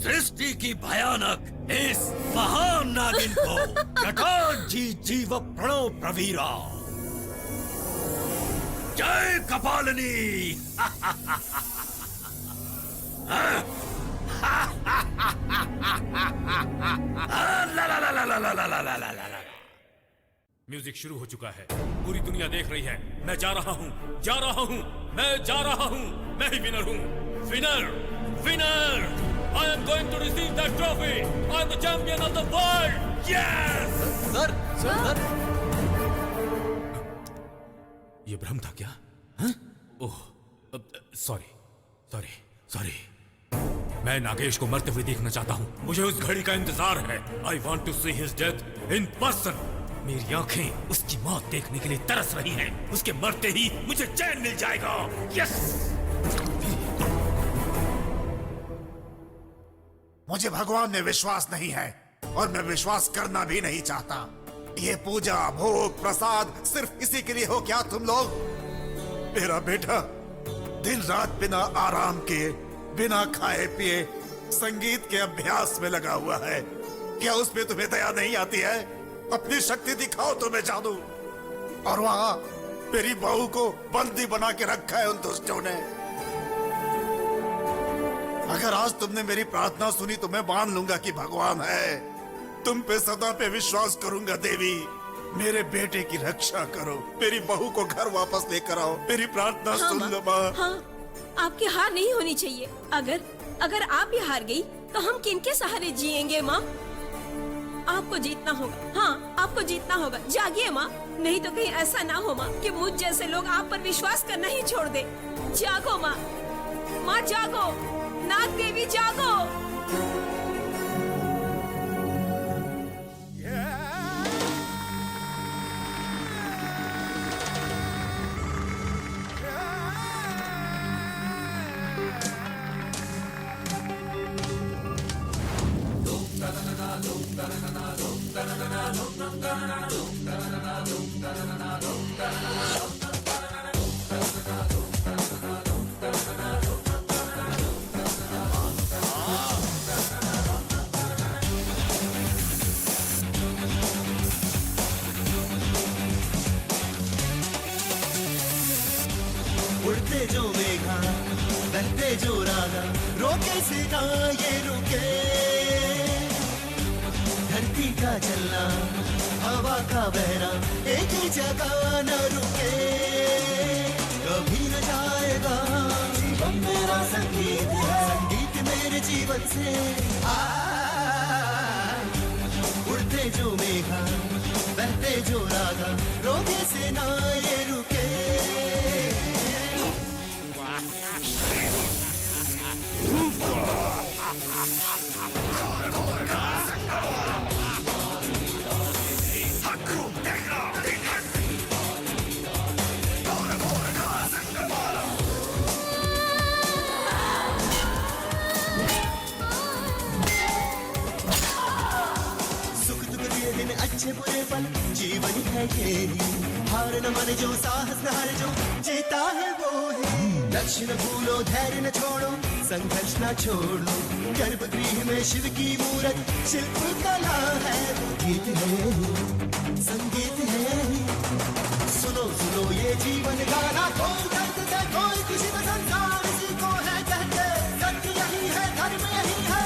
सृष्टि की भयानक इस महान नागिन को। घटो जी जीव प्रणो प्रवीरा, जय कपालिनी। ला ला ला ला ला ला ला ला ला ला ला। म्यूजिक शुरू हो चुका है, पूरी दुनिया देख रही है। मैं जा रहा हूँ, जा रहा हूँ, मैं जा रहा हूँ। मैं ही विनर हूँ। Winner, winner. I am going to receive that trophy. I am the champion of the world. Yes. Sir, sir. ये भ्रम था क्या? हाँ? ओह, सॉरी, सॉरी, सॉरी। मैं नागेश को मरते हुए देखना चाहता हूँ। मुझे उस घड़ी का इंतजार है। I want to see his death in person. मेरी आंखें उसकी मौत देखने के लिए तरस रही हैं। उसके मरते ही मुझे चैन मिल जाएगा। यस। मुझे भगवान में विश्वास नहीं है और मैं विश्वास करना भी नहीं चाहता। ये पूजा, भोग, प्रसाद सिर्फ इसी के लिए हो क्या तुम लोग? मेरा बेटा दिन रात बिना आराम के, बिना खाए पिए संगीत के अभ्यास में लगा हुआ है। क्या उसमें तुम्हें दया नहीं आती है? अपनी शक्ति दिखाओ तो मैं जानूं। और वहां मेरी बहू को बंदी बना के रखा है उन दुष्टों ने। अगर आज तुमने मेरी प्रार्थना सुनी तो मैं मान लूंगा कि भगवान है। तुम पे सदा पे विश्वास करूंगा देवी। मेरे बेटे की रक्षा करो, मेरी बहू को घर वापस लेकर आओ। मेरी प्रार्थना सुन लो माँ। हाँ, आपकी हार नहीं होनी चाहिए। अगर आप भी हार गई तो हम किनके सहारे जिएंगे माँ? आपको जीतना होगा। हाँ, आपको जीतना होगा। जागिए माँ, नहीं तो कहीं ऐसा ना हो माँ कि मुझ जैसे लोग आप पर विश्वास करना ही छोड़ दे। जागो माँ, माँ जागो, नाग देवी जागो। उड़ते जो मेघा, बहते जो रागा, रोके से ना ये रुके। धरती का चलना, हवा का बहना, एक ही जगह न रुके। कभी न जाएगा जीवन मेरा संगीत है, संगीत मेरे जीवन से। उड़ते जो मेघा, बहते जो रागा, रोके से ना ये रुके। सुख दुख दिए दिन, अच्छे बुरे पल, जीवन है ये ही। हार न माने जो, साहस न हारे जो, जीता है वो है। लक्ष्य न भूलो, धैर्य न छोड़ो, संघर्ष न छोड़ो। गर्भगृह में शिव की मूरत, शिल्प कला है। गीत है, संगीत है। सुनो सुनो ये जीवन गाना, कोई दर्द दे, कोई खुशी का संसार इसी को है कहते। सत्य यही है, धर्म यही है।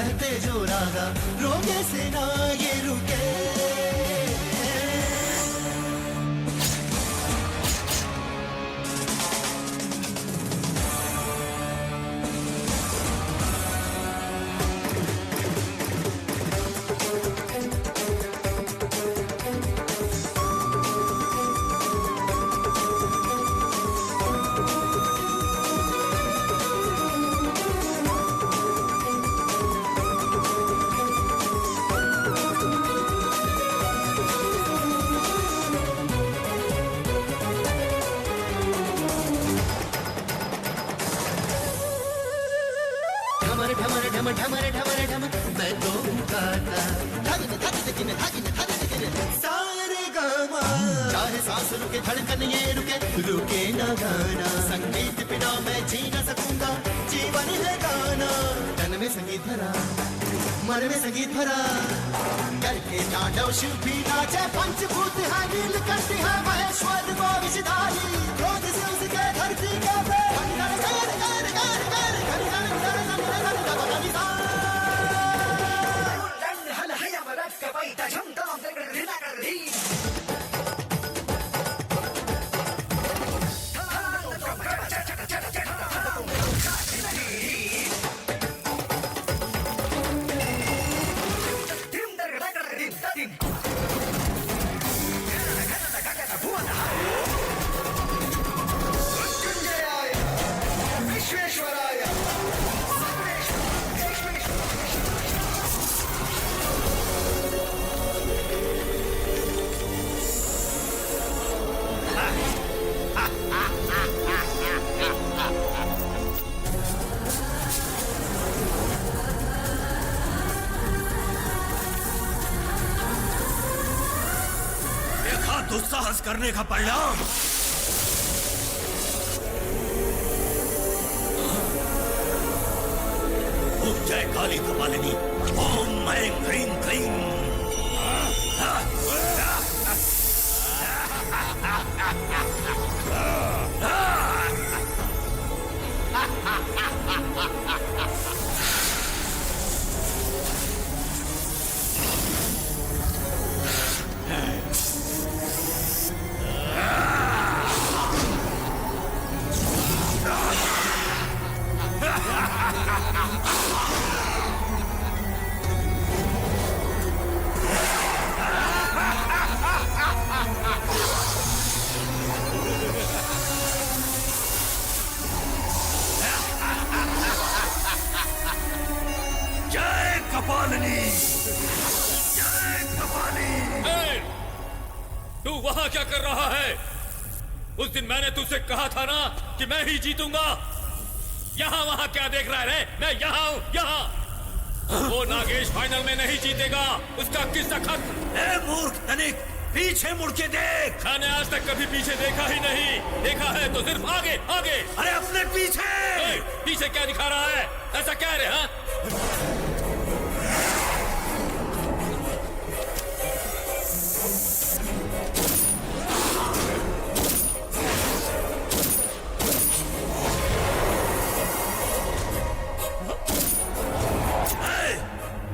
बहते जो रागा रोगे से ना ये रुके। ढमर ढमर ढमर ढमर मैं तो गाता सारे गामा चाहे सांस रुके धड़कन ये रुके रुके ना गाना। संगीत बिना मैं जी ना सकूंगा, जीवन है गाना। तन में संगीत भरा, मन में संगीत भरा, करके तांडव शिव भी नाचे। पंचभूत है नील कंठ है महेश्वर वो विषधारी, क्रोध से उसके धरती का दुस्साहस करने का परिणाम। उठ जाए काली कपालिनी, ओम मैं क्लीं क्लीं। तू वहां क्या कर रहा है? उस दिन मैंने तुझसे कहा था ना कि मैं ही जीतूंगा। यहाँ वहां क्या देख रहा है? मैं यहाँ हूँ, यहाँ। वो नागेश फाइनल में नहीं जीतेगा, उसका किस्सा खत्म। ए मूर्ख तनिक, पीछे मुड़ के देख। मैंने आज तक कभी पीछे देखा ही नहीं, देखा है तो सिर्फ आगे आगे। अरे अपने पीछे। पीछे क्या दिखा रहा है? ऐसा क्या रे? हाँ,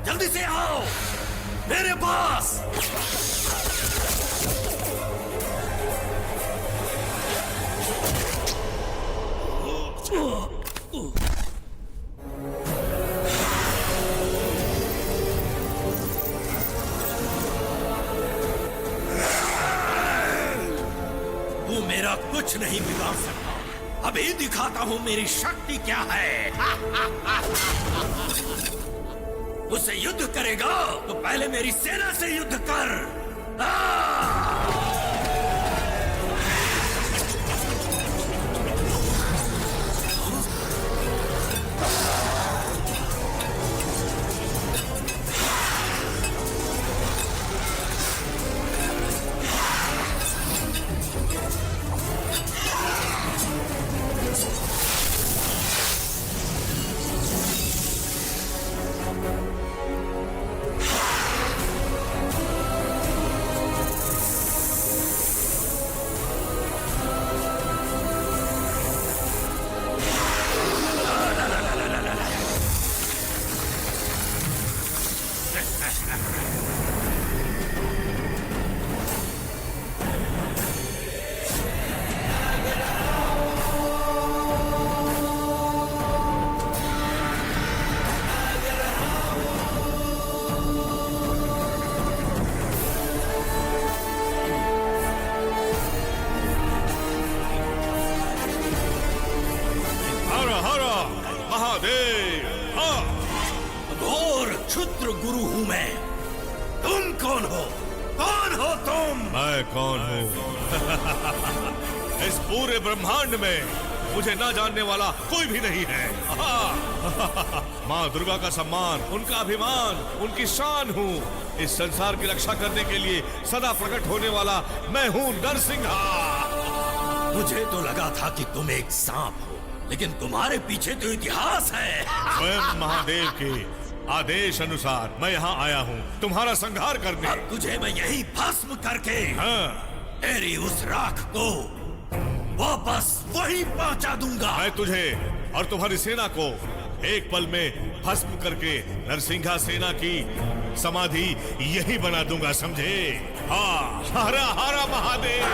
जल्दी से आओ मेरे पास। वो मेरा कुछ नहीं बिगाड़ सकता। अभी दिखाता हूं मेरी शक्ति क्या है। उससे युद्ध करेगा तो पहले मेरी सेना से युद्ध कर। महादेव। हाँ। घोर क्षुद्र गुरु हूँ मैं। तुम कौन हो? कौन हो तुम? मैं कौन हूँ? इस पूरे ब्रह्मांड में मुझे ना जानने वाला कोई भी नहीं है। माँ दुर्गा का सम्मान, उनका अभिमान, उनकी शान हूँ। इस संसार की रक्षा करने के लिए सदा प्रकट होने वाला मैं हूँ नरसिंहा। मुझे तो लगा था कि तुम एक सांप हो, लेकिन तुम्हारे पीछे तो इतिहास है। स्वयं महादेव के आदेश अनुसार मैं यहाँ आया हूँ तुम्हारा संहार करने। अब तुझे मैं यही भस्म करके तेरी उस राख को वापस वहीं पहुंचा दूंगा। मैं तुझे और तुम्हारी सेना को एक पल में भस्म करके नरसिंहा सेना की समाधि यही बना दूंगा, समझे? हाँ, हरा हरा महादेव।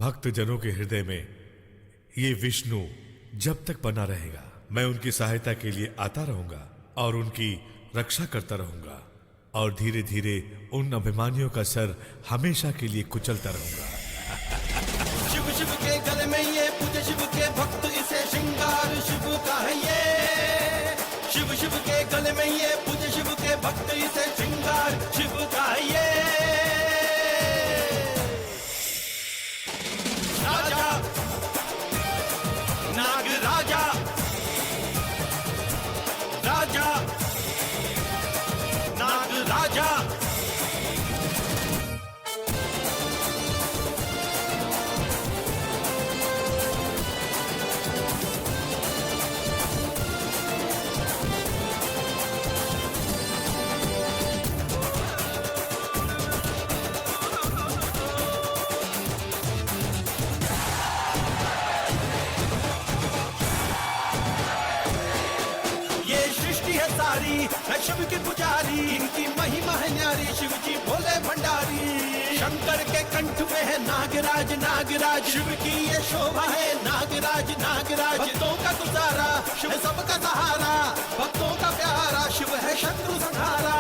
भक्त जनों के हृदय में ये विष्णु जब तक बना रहेगा, मैं उनकी सहायता के लिए आता रहूंगा और उनकी रक्षा करता रहूंगा और धीरे धीरे उन अभिमानियों का सर हमेशा के लिए कुचलता रहूंगा। शिव शिव के गले में ये पूजे शिव के भक्त, इसे श्रृंगार शिव का है ये। शिव शिव के गले में ये पूजे शिव के भक्त, इसे श्रृंगार शिव का है ये। राजा नाग राजा, राजा नाग राजा। है शिव की पुजारी, इनकी महिमा है न्यारी, शिव जी भोले भंडारी। शंकर के कंठ में है नागराज नागराज, शिव की ये शोभा है नागराज नागराज। भक्तों का गुजारा शिव सबका सहारा, भक्तों का प्यारा शिव है शत्रु संहारा।